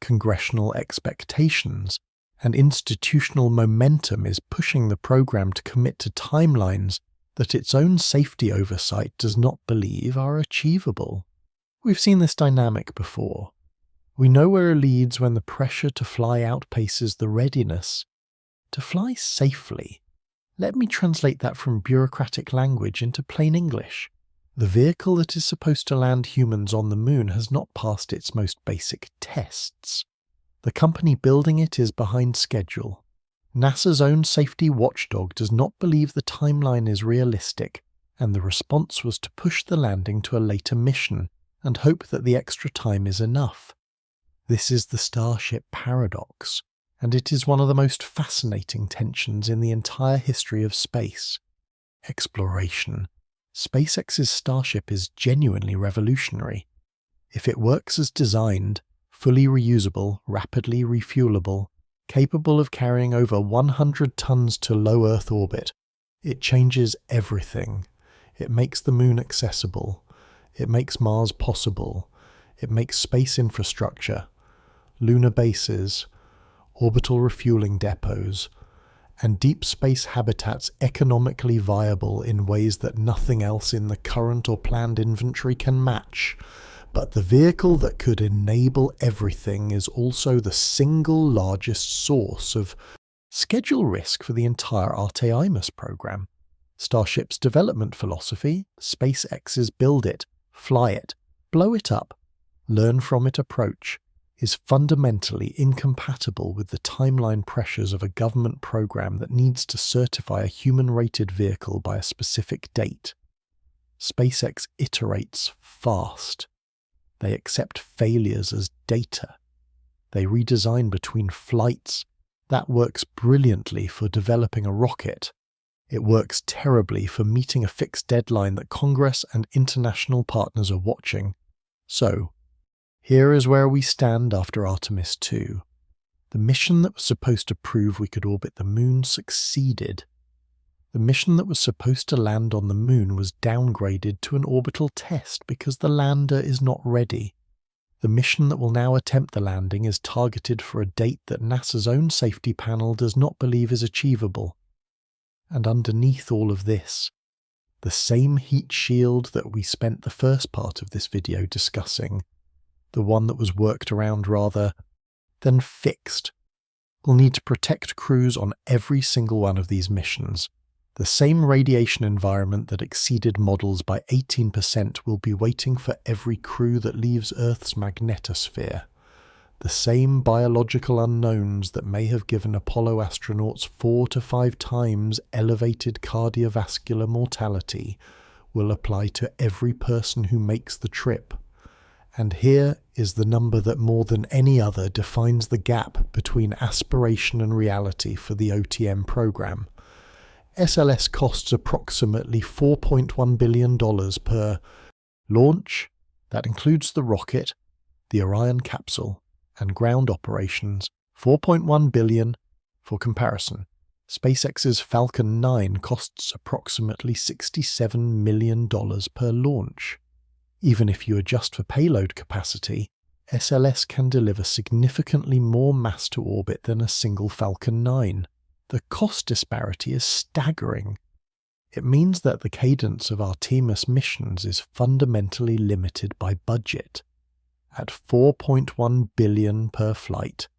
congressional expectations, and institutional momentum is pushing the program to commit to timelines that its own safety oversight does not believe are achievable. We've seen this dynamic before. We know where it leads when the pressure to fly outpaces the readiness to fly safely. Let me translate that from bureaucratic language into plain English. The vehicle that is supposed to land humans on the Moon has not passed its most basic tests. The company building it is behind schedule. NASA's own safety watchdog does not believe the timeline is realistic, and the response was to push the landing to a later mission and hope that the extra time is enough. This is the Starship paradox, and it is one of the most fascinating tensions in the entire history of space. Exploration. SpaceX's Starship is genuinely revolutionary. If it works as designed, fully reusable, rapidly refuelable, capable of carrying over 100 tons to low Earth orbit. It changes everything. It makes the moon accessible. It makes Mars possible. It makes space infrastructure, lunar bases, orbital refueling depots, and deep space habitats economically viable in ways that nothing else in the current or planned inventory can match. But the vehicle that could enable everything is also the single largest source of schedule risk for the entire Artemis program. Starship's development philosophy, SpaceX's build it, fly it, blow it up, learn from it approach, is fundamentally incompatible with the timeline pressures of a government program that needs to certify a human-rated vehicle by a specific date. SpaceX iterates fast. They accept failures as data. They redesign between flights. That works brilliantly for developing a rocket. It works terribly for meeting a fixed deadline that Congress and international partners are watching. So, here is where we stand after Artemis II. The mission that was supposed to prove we could orbit the moon succeeded. The mission that was supposed to land on the moon was downgraded to an orbital test because the lander is not ready. The mission that will now attempt the landing is targeted for a date that NASA's own safety panel does not believe is achievable. And underneath all of this, the same heat shield that we spent the first part of this video discussing, the one that was worked around rather than fixed, will need to protect crews on every single one of these missions. The same radiation environment that exceeded models by 18% will be waiting for every crew that leaves Earth's magnetosphere. The same biological unknowns that may have given Apollo astronauts 4 to 5 times elevated cardiovascular mortality will apply to every person who makes the trip. And here is the number that more than any other defines the gap between aspiration and reality for the OTM program. SLS costs approximately $4.1 billion per launch. That includes the rocket, the Orion capsule, and ground operations. $4.1 billion. For comparison, SpaceX's Falcon 9 costs approximately $67 million per launch. Even if you adjust for payload capacity, SLS can deliver significantly more mass to orbit than a single Falcon 9. The cost disparity is staggering. It means that the cadence of Artemis missions is fundamentally limited by budget. At $4.1 billion per flight,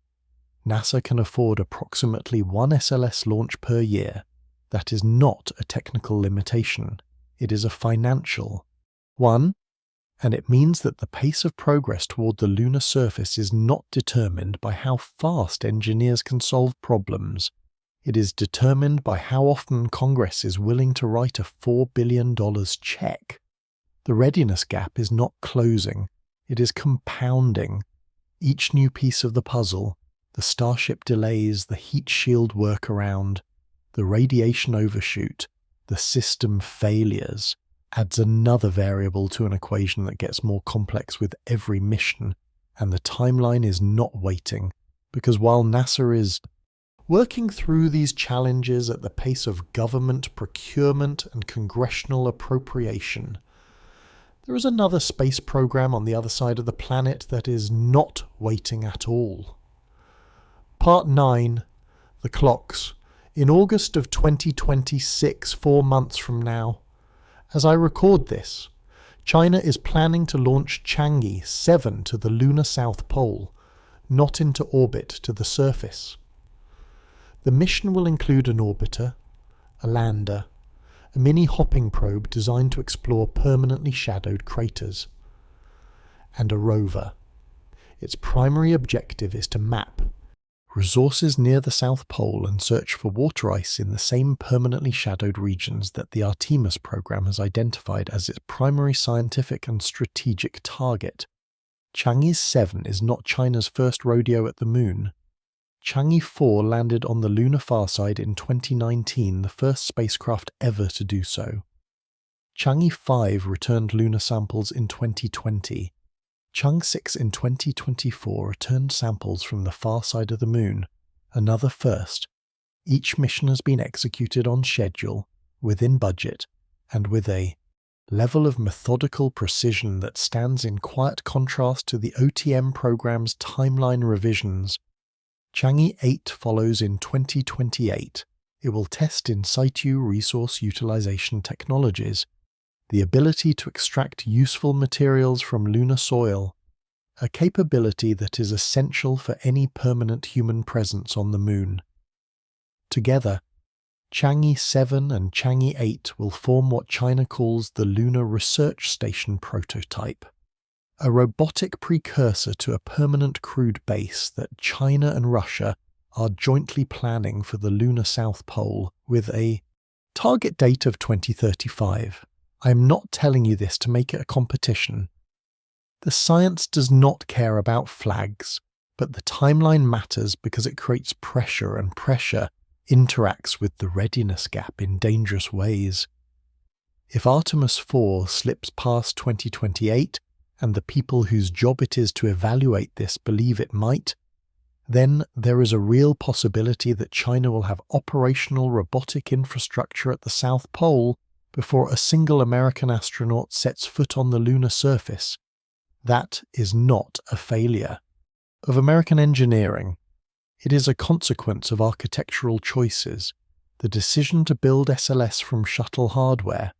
NASA can afford approximately one SLS launch per year. That is not a technical limitation. It is a financial one. And it means that the pace of progress toward the lunar surface is not determined by how fast engineers can solve problems. It is determined by how often Congress is willing to write a $4 billion check. The readiness gap is not closing, it is compounding. Each new piece of the puzzle, the Starship delays, the heat shield workaround, the radiation overshoot, the system failures, adds another variable to an equation that gets more complex with every mission, and the timeline is not waiting, because while NASA is working through these challenges at the pace of government procurement and congressional appropriation, there is another space program on the other side of the planet that is not waiting at all. Part 9, The Clocks. In August of 2026, 4 months from now, as I record this, China is planning to launch Chang'e 7 to the lunar South Pole, not into orbit to the surface. The mission will include an orbiter, a lander, a mini hopping probe designed to explore permanently shadowed craters, and a rover. Its primary objective is to map resources near the South Pole and search for water ice in the same permanently shadowed regions that the Artemis program has identified as its primary scientific and strategic target. Chang'e 7 is not China's first rodeo at the moon. Chang'e 4 landed on the lunar far side in 2019, the first spacecraft ever to do so. Chang'e 5 returned lunar samples in 2020. Chang'e 6 in 2024 returned samples from the far side of the Moon, another first. Each mission has been executed on schedule, within budget, and with a level of methodical precision that stands in quiet contrast to the OTM program's timeline revisions. Chang'e 8 follows in 2028. It will test in situ resource utilization technologies, the ability to extract useful materials from lunar soil, a capability that is essential for any permanent human presence on the Moon. Together, Chang'e 7 and Chang'e 8 will form what China calls the Lunar Research Station prototype, a robotic precursor to a permanent crewed base that China and Russia are jointly planning for the lunar South Pole with a target date of 2035. I am not telling you this to make it a competition. The science does not care about flags, but the timeline matters because it creates pressure, and pressure interacts with the readiness gap in dangerous ways. If Artemis IV slips past 2028, and the people whose job it is to evaluate this believe it might, then there is a real possibility that China will have operational robotic infrastructure at the South Pole before a single American astronaut sets foot on the lunar surface. That is not a failure of American engineering. It is a consequence of architectural choices, the decision to build SLS from shuttle hardware,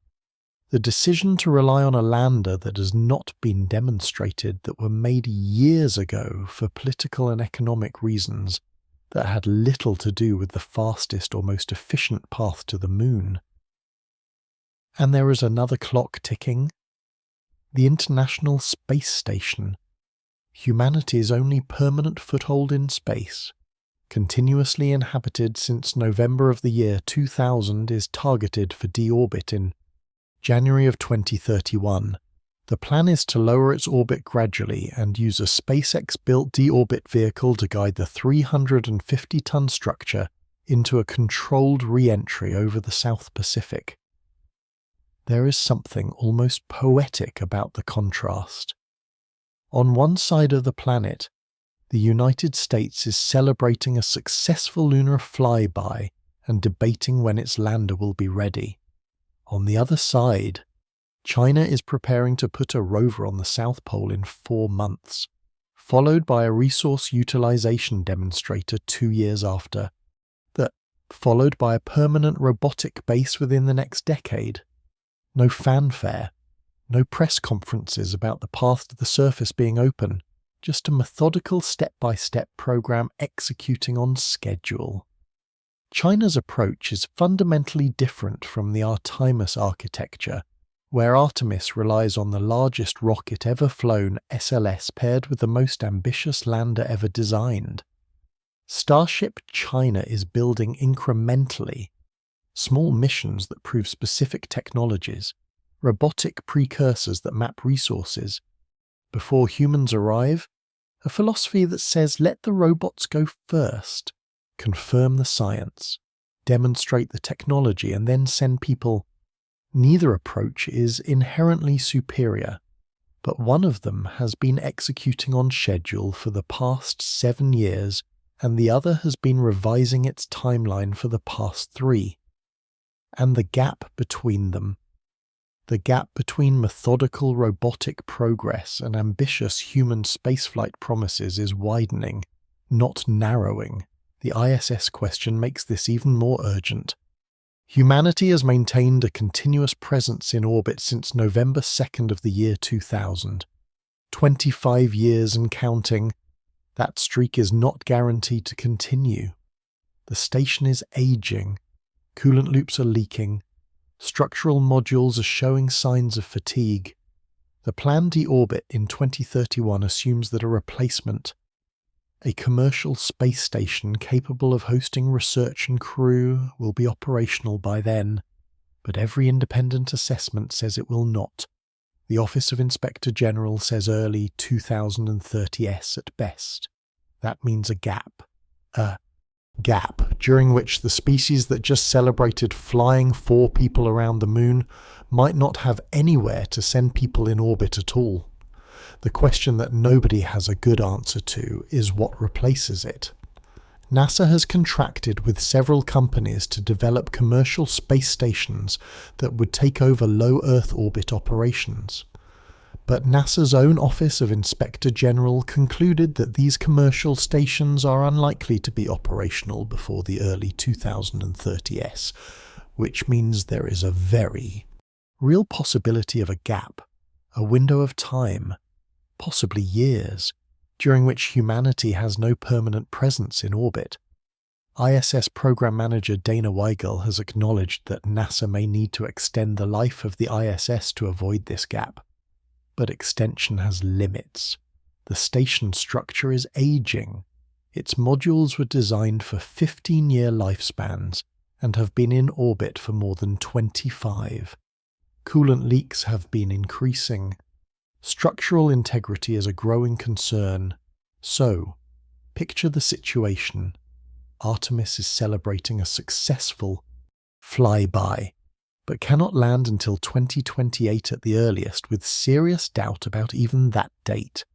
the decision to rely on a lander that has not been demonstrated, that were made years ago for political and economic reasons that had little to do with the fastest or most efficient path to the Moon. And there is another clock ticking. The International Space Station, humanity's only permanent foothold in space, continuously inhabited since November of the year 2000, is targeted for deorbit in January of 2031. The plan is to lower its orbit gradually and use a SpaceX-built deorbit vehicle to guide the 350-ton structure into a controlled re-entry over the South Pacific. There is something almost poetic about the contrast. On one side of the planet, the United States is celebrating a successful lunar flyby and debating when its lander will be ready. On the other side, China is preparing to put a rover on the South Pole in 4 months, followed by a resource utilization demonstrator 2 years after, followed by a permanent robotic base within the next decade. No fanfare, no press conferences about the path to the surface being open, just a methodical step-by-step program executing on schedule. China's approach is fundamentally different from the Artemis architecture, where Artemis relies on the largest rocket ever flown, SLS, paired with the most ambitious lander ever designed. Starship China is building incrementally, small missions that prove specific technologies, robotic precursors that map resources. Before humans arrive, a philosophy that says let the robots go first, confirm the science, demonstrate the technology, and then send people. Neither approach is inherently superior, but one of them has been executing on schedule for the past 7 years, and the other has been revising its timeline for the past 3. And the gap between them, the gap between methodical robotic progress and ambitious human spaceflight promises, is widening, not narrowing. The ISS question makes this even more urgent. Humanity has maintained a continuous presence in orbit since November 2nd of the year 2000. 25 years and counting. That streak is not guaranteed to continue. The station is aging. Coolant loops are leaking. Structural modules are showing signs of fatigue. The planned deorbit in 2031 assumes that a replacement, a commercial space station capable of hosting research and crew, will be operational by then, but every independent assessment says it will not. The Office of Inspector General says early 2030s at best. That means a gap during which the species that just celebrated flying 4 people around the Moon might not have anywhere to send people in orbit at all. The question that nobody has a good answer to is what replaces it. NASA has contracted with several companies to develop commercial space stations that would take over low Earth orbit operations. But NASA's own Office of Inspector General concluded that these commercial stations are unlikely to be operational before the early 2030s, which means there is a very real possibility of a gap, a window of time, possibly years, during which humanity has no permanent presence in orbit. ISS Program Manager Dana Weigel has acknowledged that NASA may need to extend the life of the ISS to avoid this gap. But extension has limits. The station structure is aging. Its modules were designed for 15-year lifespans and have been in orbit for more than 25. Coolant leaks have been increasing. Structural integrity is a growing concern. So, picture the situation. Artemis is celebrating a successful flyby, but cannot land until 2028 at the earliest, with serious doubt about even that date.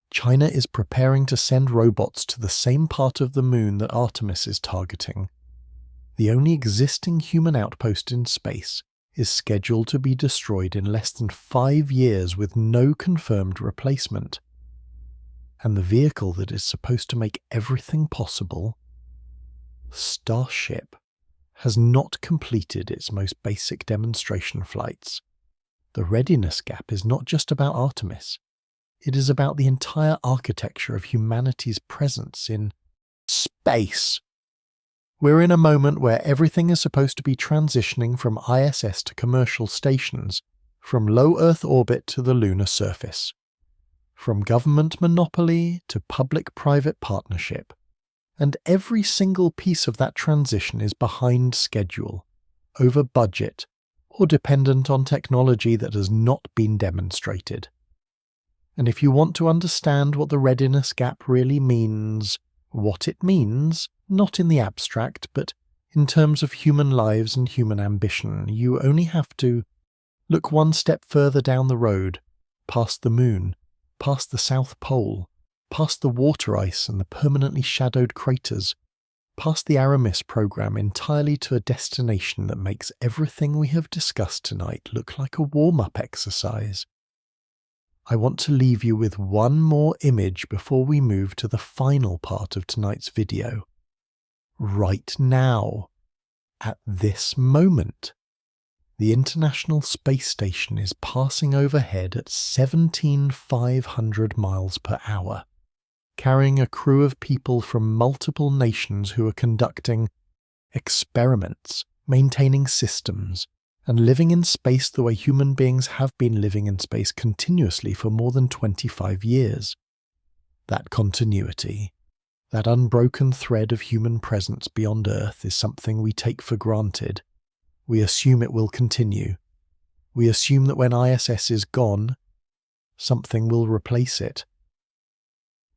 China is preparing to send robots to the same part of the moon that Artemis is targeting. The only existing human outpost in space is scheduled to be destroyed in less than 5 years with no confirmed replacement. And the vehicle that is supposed to make everything possible, Starship, has not completed its most basic demonstration flights. The readiness gap is not just about Artemis. It is about the entire architecture of humanity's presence in space. We're in a moment where everything is supposed to be transitioning from ISS to commercial stations, from low Earth orbit to the lunar surface, from government monopoly to public-private partnership. And every single piece of that transition is behind schedule, over budget, or dependent on technology that has not been demonstrated. And if you want to understand what the readiness gap really means, what it means, not in the abstract, but in terms of human lives and human ambition, you only have to look one step further down the road, past the moon, past the South Pole, past the water ice and the permanently shadowed craters, past the Artemis program entirely to a destination that makes everything we have discussed tonight look like a warm-up exercise. I want to leave you with one more image before we move to the final part of tonight's video. Right now, at this moment, the International Space Station is passing overhead at 17,500 miles per hour. Carrying a crew of people from multiple nations who are conducting experiments, maintaining systems, and living in space the way human beings have been living in space continuously for more than 25 years. That continuity, that unbroken thread of human presence beyond Earth is something we take for granted. We assume it will continue. We assume that when ISS is gone, something will replace it.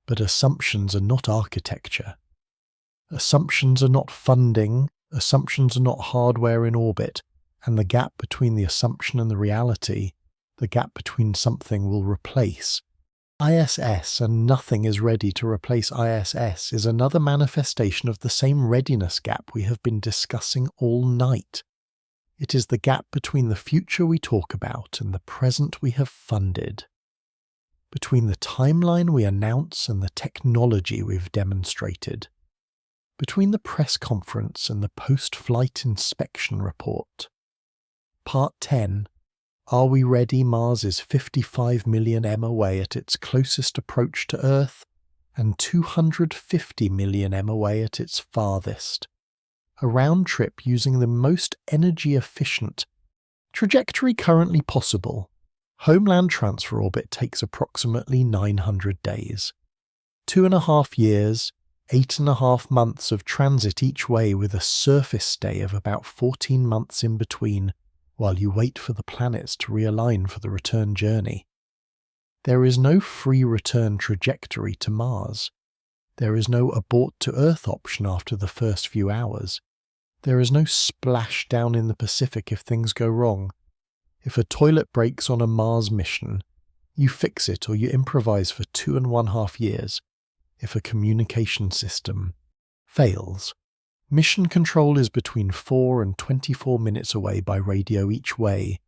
But assumptions are not architecture. Assumptions are not funding, assumptions are not hardware in orbit, and the gap between the assumption and the reality, the gap between something will replace. ISS and nothing is ready to replace ISS is another manifestation of the same readiness gap we have been discussing all night. It is the gap between the future we talk about and the present we have funded. Between the timeline we announce and the technology we've demonstrated. Between the press conference and the post-flight inspection report. Part 10. Are we ready? Mars is 55 million m away at its closest approach to Earth and 250 million m away at its farthest. A round trip using the most energy-efficient trajectory currently possible. Homeland transfer orbit takes approximately 900 days. 2.5 years, 8.5 months of transit each way with a surface stay of about 14 months in between while you wait for the planets to realign for the return journey. There is no free return trajectory to Mars. There is no abort to Earth option after the first few hours. There is no splash down in the Pacific if things go wrong. If a toilet breaks on a Mars mission, You fix it or you improvise for 2.5 years. If a communication system fails, mission control is between 4 and 24 minutes away by radio each way.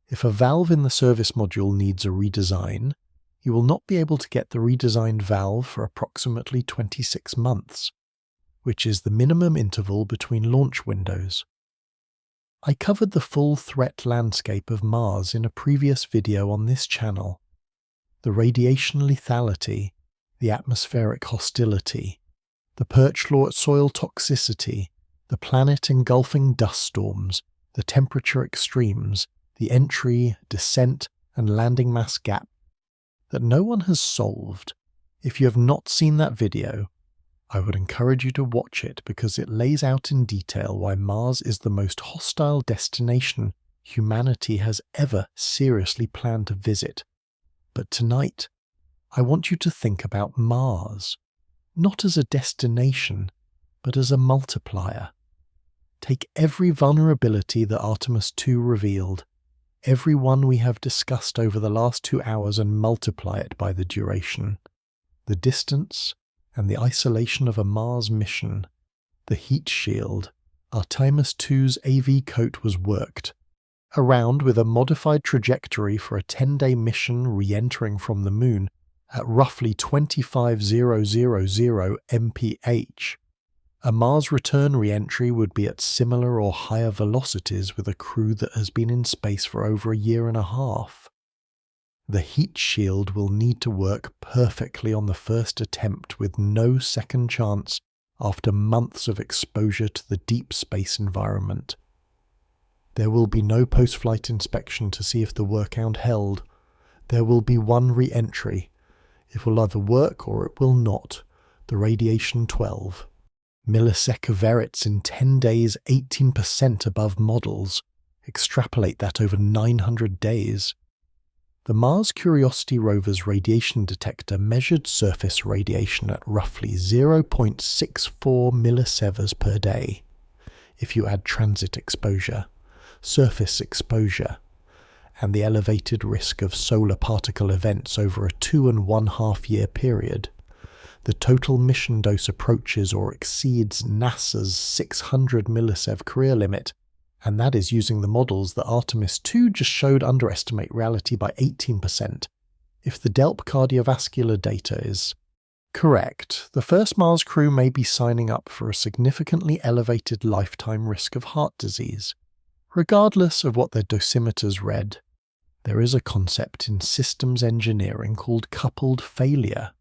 If a valve in the service module needs a redesign, you will not be able to get the redesigned valve for approximately 26 months, which is the minimum interval between launch windows. I covered the full threat landscape of Mars in a previous video on this channel. The radiation lethality, the atmospheric hostility, the perch soil toxicity, the planet engulfing dust storms, the temperature extremes, the entry, descent, and landing mass gap that no one has solved. If you have not seen that video, I would encourage you to watch it because it lays out in detail why Mars is the most hostile destination humanity has ever seriously planned to visit. But tonight, I want you to think about Mars, not as a destination, but as a multiplier. Take every vulnerability that Artemis II revealed, every one we have discussed over the last 2 hours, and multiply it by the duration, the distance, and the isolation of a Mars mission. The heat shield, Artemis II's AV coat, was worked around with a modified trajectory for a 10-day mission re-entering from the Moon at roughly 25,000 mph. A Mars return re-entry would be at similar or higher velocities with a crew that has been in space for over 1.5 years. The heat shield will need to work perfectly on the first attempt with no second chance after months of exposure to the deep space environment. There will be no post-flight inspection to see if the workout held. There will be one re-entry. It will either work or it will not. The radiation 12. Millisecond in 10 days, 18% above models. Extrapolate that over 900 days. The Mars Curiosity rover's radiation detector measured surface radiation at roughly 0.64 millisieverts per day. If you add transit exposure, surface exposure, and the elevated risk of solar particle events over a 2.5 year period, the total mission dose approaches or exceeds NASA's 600 millisiev career limit, and that is using the models that Artemis II just showed underestimate reality by 18%. If the DELP cardiovascular data is correct, the first Mars crew may be signing up for a significantly elevated lifetime risk of heart disease. Regardless of what their dosimeters read, there is a concept in systems engineering called coupled failure.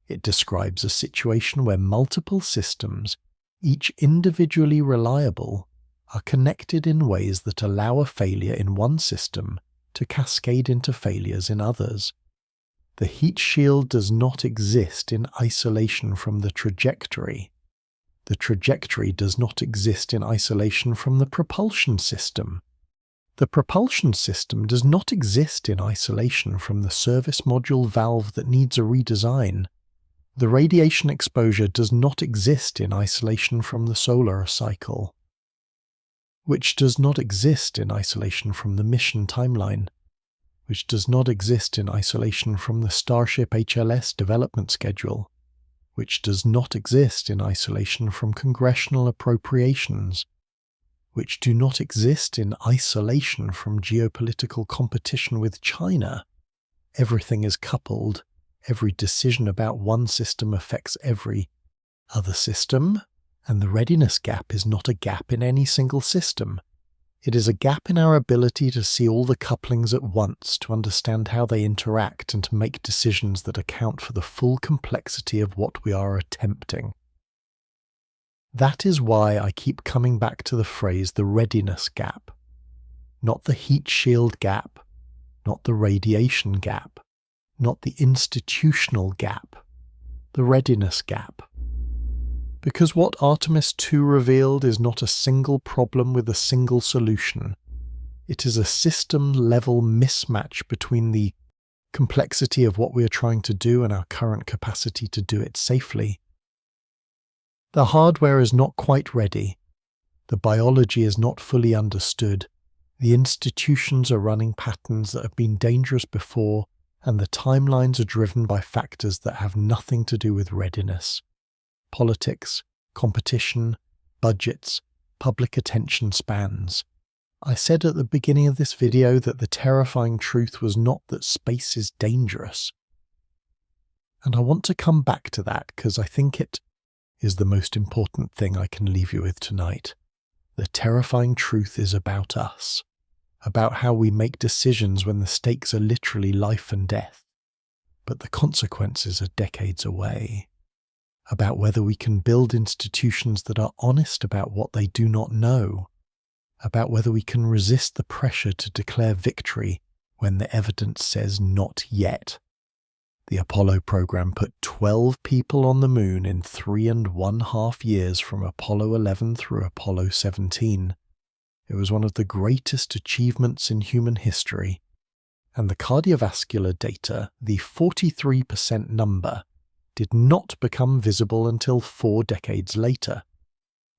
It describes a situation where multiple systems, each individually reliable, are connected in ways that allow a failure in one system to cascade into failures in others. The heat shield does not exist in isolation from the trajectory. The trajectory does not exist in isolation from the propulsion system. The propulsion system does not exist in isolation from the service module valve that needs a redesign. The radiation exposure does not exist in isolation from the solar cycle, which does not exist in isolation from the mission timeline, which does not exist in isolation from the Starship HLS development schedule, which does not exist in isolation from congressional appropriations, which do not exist in isolation from geopolitical competition with China. Everything is coupled. Every decision about one system affects every other system, and the readiness gap is not a gap in any single system. It is a gap in our ability to see all the couplings at once, to understand how they interact, and to make decisions that account for the full complexity of what we are attempting. That is why I keep coming back to the phrase the readiness gap. Not the heat shield gap, not the radiation gap, not the institutional gap, the readiness gap. Because what Artemis II revealed is not a single problem with a single solution. It is a system-level mismatch between the complexity of what we are trying to do and our current capacity to do it safely. The hardware is not quite ready. The biology is not fully understood. The institutions are running patterns that have been dangerous before, and the timelines are driven by factors that have nothing to do with readiness. Politics, competition, budgets, public attention spans. I said at the beginning of this video that the terrifying truth was not that space is dangerous. And I want to come back to that because I think it is the most important thing I can leave you with tonight. The terrifying truth is about us, about how we make decisions when the stakes are literally life and death, but the consequences are decades away. About whether we can build institutions that are honest about what they do not know, about whether we can resist the pressure to declare victory when the evidence says not yet. The Apollo program put 12 people on the moon in 3.5 years from Apollo 11 through Apollo 17. It was one of the greatest achievements in human history, and the cardiovascular data, the 43% number, did not become visible until 4 decades later.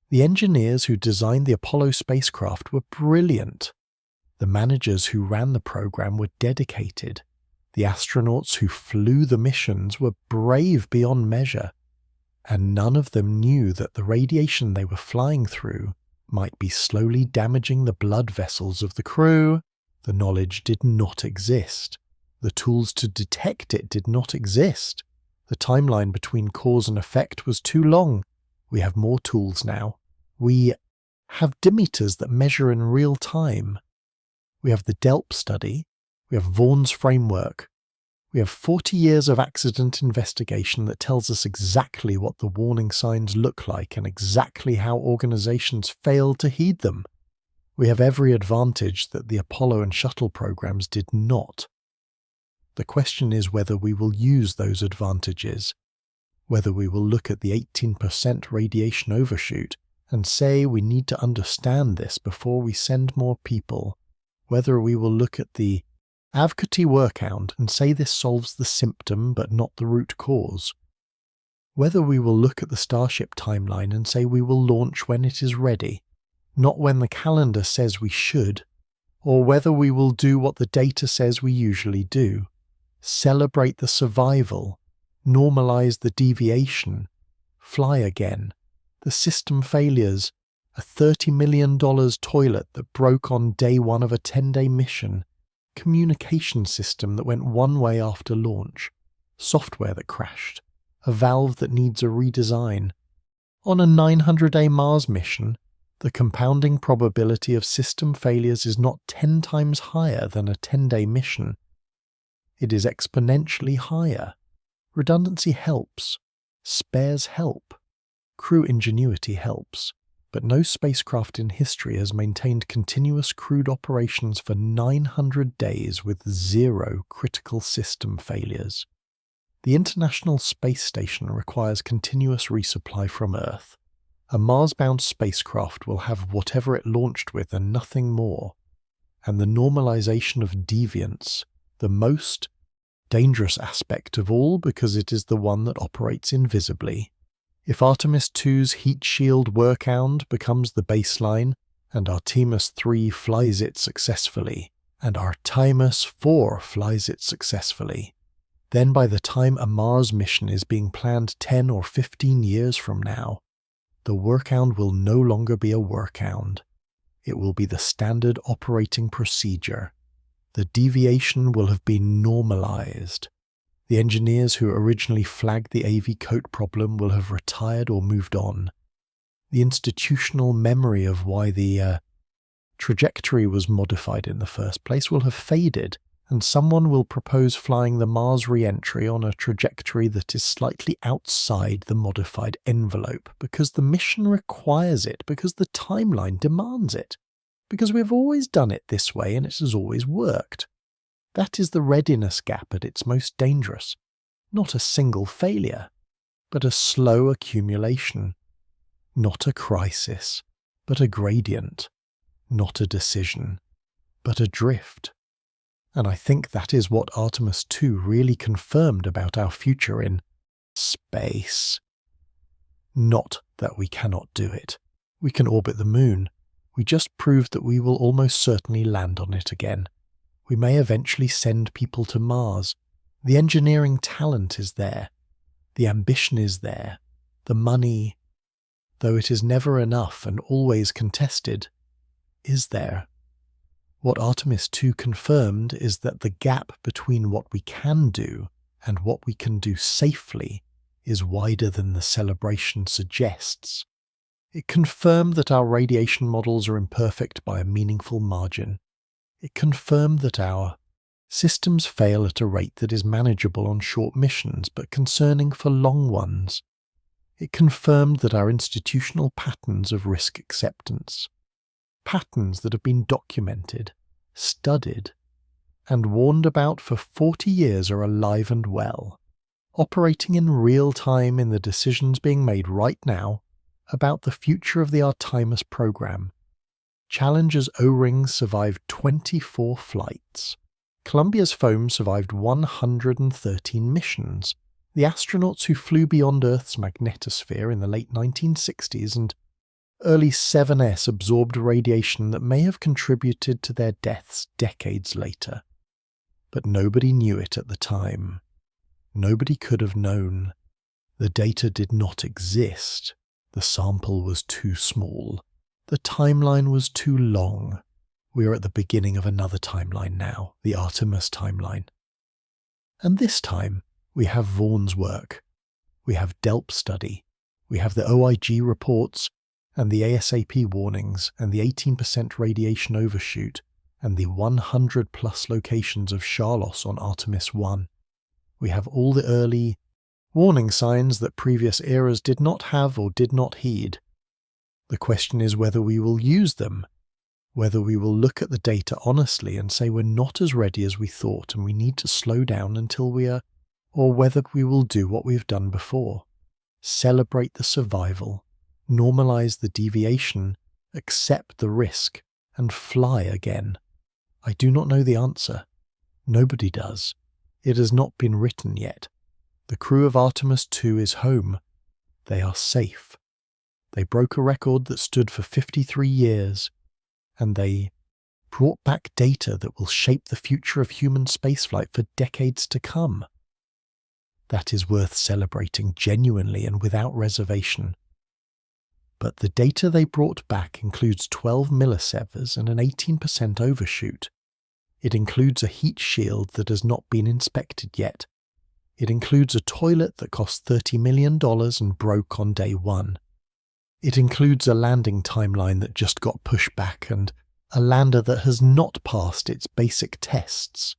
The engineers who designed the Apollo spacecraft were brilliant. The managers who ran the program were dedicated. The astronauts who flew the missions were brave beyond measure, and none of them knew that the radiation they were flying through might be slowly damaging the blood vessels of the crew. The knowledge did not exist. The tools to detect it did not exist. The timeline between cause and effect was too long. We have more tools now. We have dimeters that measure in real time. We have the DELP study. We have Vaughan's framework. We have 40 years of accident investigation that tells us exactly what the warning signs look like and exactly how organizations failed to heed them. We have every advantage that the Apollo and Shuttle programs did not. The question is whether we will use those advantages, whether we will look at the 18% radiation overshoot and say we need to understand this before we send more people, whether we will look at the Avcoti workaround and say this solves the symptom but not the root cause, whether we will look at the Starship timeline and say we will launch when it is ready, not when the calendar says we should, or whether we will do what the data says we usually do, celebrate the survival, normalize the deviation, fly again, the system failures, a $30 million toilet that broke on day 1 of a 10-day mission, communication system that went one way after launch, software that crashed, a valve that needs a redesign. On a 900-day Mars mission, the compounding probability of system failures is not 10 times higher than a 10-day mission. It is exponentially higher. Redundancy helps. Spares help. Crew ingenuity helps. But no spacecraft in history has maintained continuous crewed operations for 900 days with 0 critical system failures. The International Space Station requires continuous resupply from Earth. A Mars-bound spacecraft will have whatever it launched with and nothing more. And the normalization of deviance, the most dangerous aspect of all because it is the one that operates invisibly. If Artemis II's heat shield workaround becomes the baseline, and Artemis III flies it successfully, and Artemis IV flies it successfully, then by the time a Mars mission is being planned 10 or 15 years from now, the workaround will no longer be a workaround. It will be the standard operating procedure. The deviation will have been normalized. The engineers who originally flagged the AV coat problem will have retired or moved on. The institutional memory of why the trajectory was modified in the first place will have faded, and someone will propose flying the Mars re-entry on a trajectory that is slightly outside the modified envelope because the mission requires it, because the timeline demands it, because we've always done it this way and it has always worked. That is the readiness gap at its most dangerous. Not a single failure, but a slow accumulation. Not a crisis, but a gradient. Not a decision, but a drift. And I think that is what Artemis II really confirmed about our future in space. Not that we cannot do it. We can orbit the moon. We just proved that we will almost certainly land on it again. We may eventually send people to Mars. The engineering talent is there. The ambition is there. The money, though it is never enough and always contested, is there. What Artemis II confirmed is that the gap between what we can do and what we can do safely is wider than the celebration suggests. It confirmed that our radiation models are imperfect by a meaningful margin. It confirmed that our systems fail at a rate that is manageable on short missions but concerning for long ones. It confirmed that our institutional patterns of risk acceptance, patterns that have been documented, studied, and warned about for 40 years are alive and well, operating in real time in the decisions being made right now about the future of the Artemis program. Challenger's O-rings survived 24 flights. Columbia's foam survived 113 missions. The astronauts who flew beyond Earth's magnetosphere in the late 1960s and early 7S absorbed radiation that may have contributed to their deaths decades later. But nobody knew it at the time. Nobody could have known. The data did not exist. The sample was too small. The timeline was too long. We are at the beginning of another timeline now, the Artemis timeline. And this time, we have Vaughan's work. We have DELP study. We have the OIG reports and the ASAP warnings and the 18% radiation overshoot and the 100 plus locations of Charlos on Artemis I. We have all the early warning signs that previous eras did not have or did not heed. The question is whether we will use them, whether we will look at the data honestly and say we're not as ready as we thought and we need to slow down until we are, or whether we will do what we've done before. Celebrate the survival, normalize the deviation, accept the risk, and fly again. I do not know the answer. Nobody does. It has not been written yet. The crew of Artemis II is home. They are safe. They broke a record that stood for 53 years, and they brought back data that will shape the future of human spaceflight for decades to come. That is worth celebrating genuinely and without reservation. But the data they brought back includes 12 millisieverts and an 18% overshoot. It includes a heat shield that has not been inspected yet. It includes a toilet that cost $30 million and broke on day one. It includes a landing timeline that just got pushed back and a lander that has not passed its basic tests.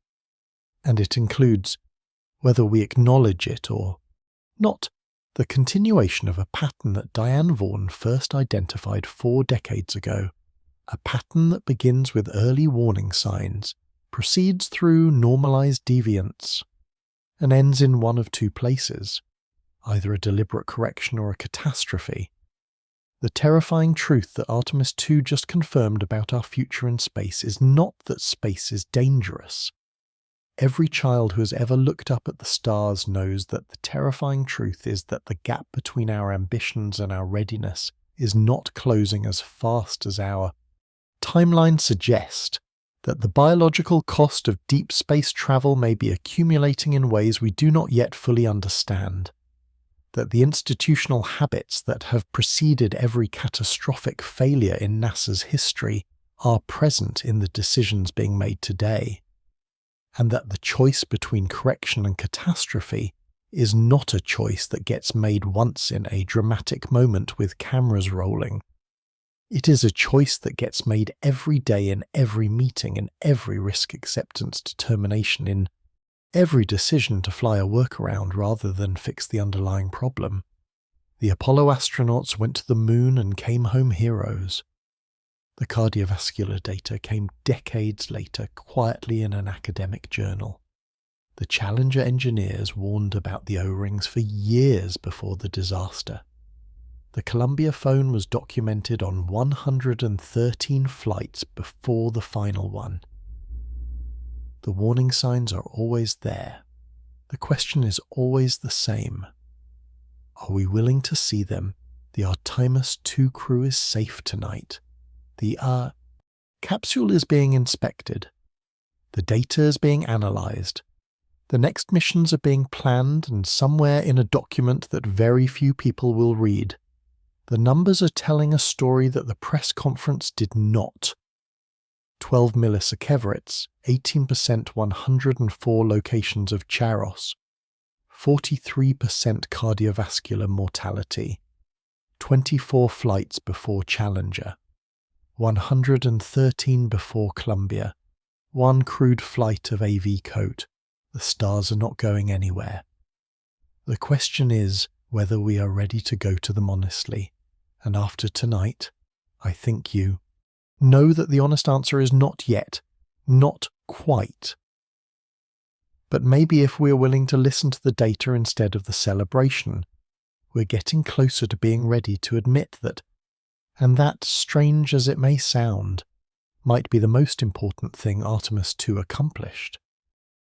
And it includes, whether we acknowledge it or not, the continuation of a pattern that Diane Vaughan first identified 4 decades ago, a pattern that begins with early warning signs, proceeds through normalized deviance, and ends in one of two places, either a deliberate correction or a catastrophe. The terrifying truth that Artemis II just confirmed about our future in space is not that space is dangerous. Every child who has ever looked up at the stars knows that the terrifying truth is that the gap between our ambitions and our readiness is not closing as fast as our timelines suggest, that the biological cost of deep space travel may be accumulating in ways we do not yet fully understand, that the institutional habits that have preceded every catastrophic failure in NASA's history are present in the decisions being made today, and that the choice between correction and catastrophe is not a choice that gets made once in a dramatic moment with cameras rolling. It is a choice that gets made every day in every meeting, in every risk acceptance determination, in every decision to fly a workaround rather than fix the underlying problem. The Apollo astronauts went to the moon and came home heroes. The cardiovascular data came decades later, quietly in an academic journal. The Challenger engineers warned about the O-rings for years before the disaster. The Columbia phone was documented on 113 flights before the final one. The warning signs are always there. The question is always the same. Are we willing to see them? The Artemis II crew is safe tonight. The capsule is being inspected. The data is being analyzed. The next missions are being planned and somewhere in a document that very few people will read. The numbers are telling a story that the press conference did not. 12 millisieverts, 18% 104 locations of Charos, 43% cardiovascular mortality, 24 flights before Challenger, 113 before Columbia, 1 crude flight of AV Coat. The stars are not going anywhere. The question is whether we are ready to go to them honestly, and after tonight, I think you know that the honest answer is not yet, not quite. But maybe if we're willing to listen to the data instead of the celebration, we're getting closer to being ready to admit that, and that, strange as it may sound, might be the most important thing Artemis II accomplished.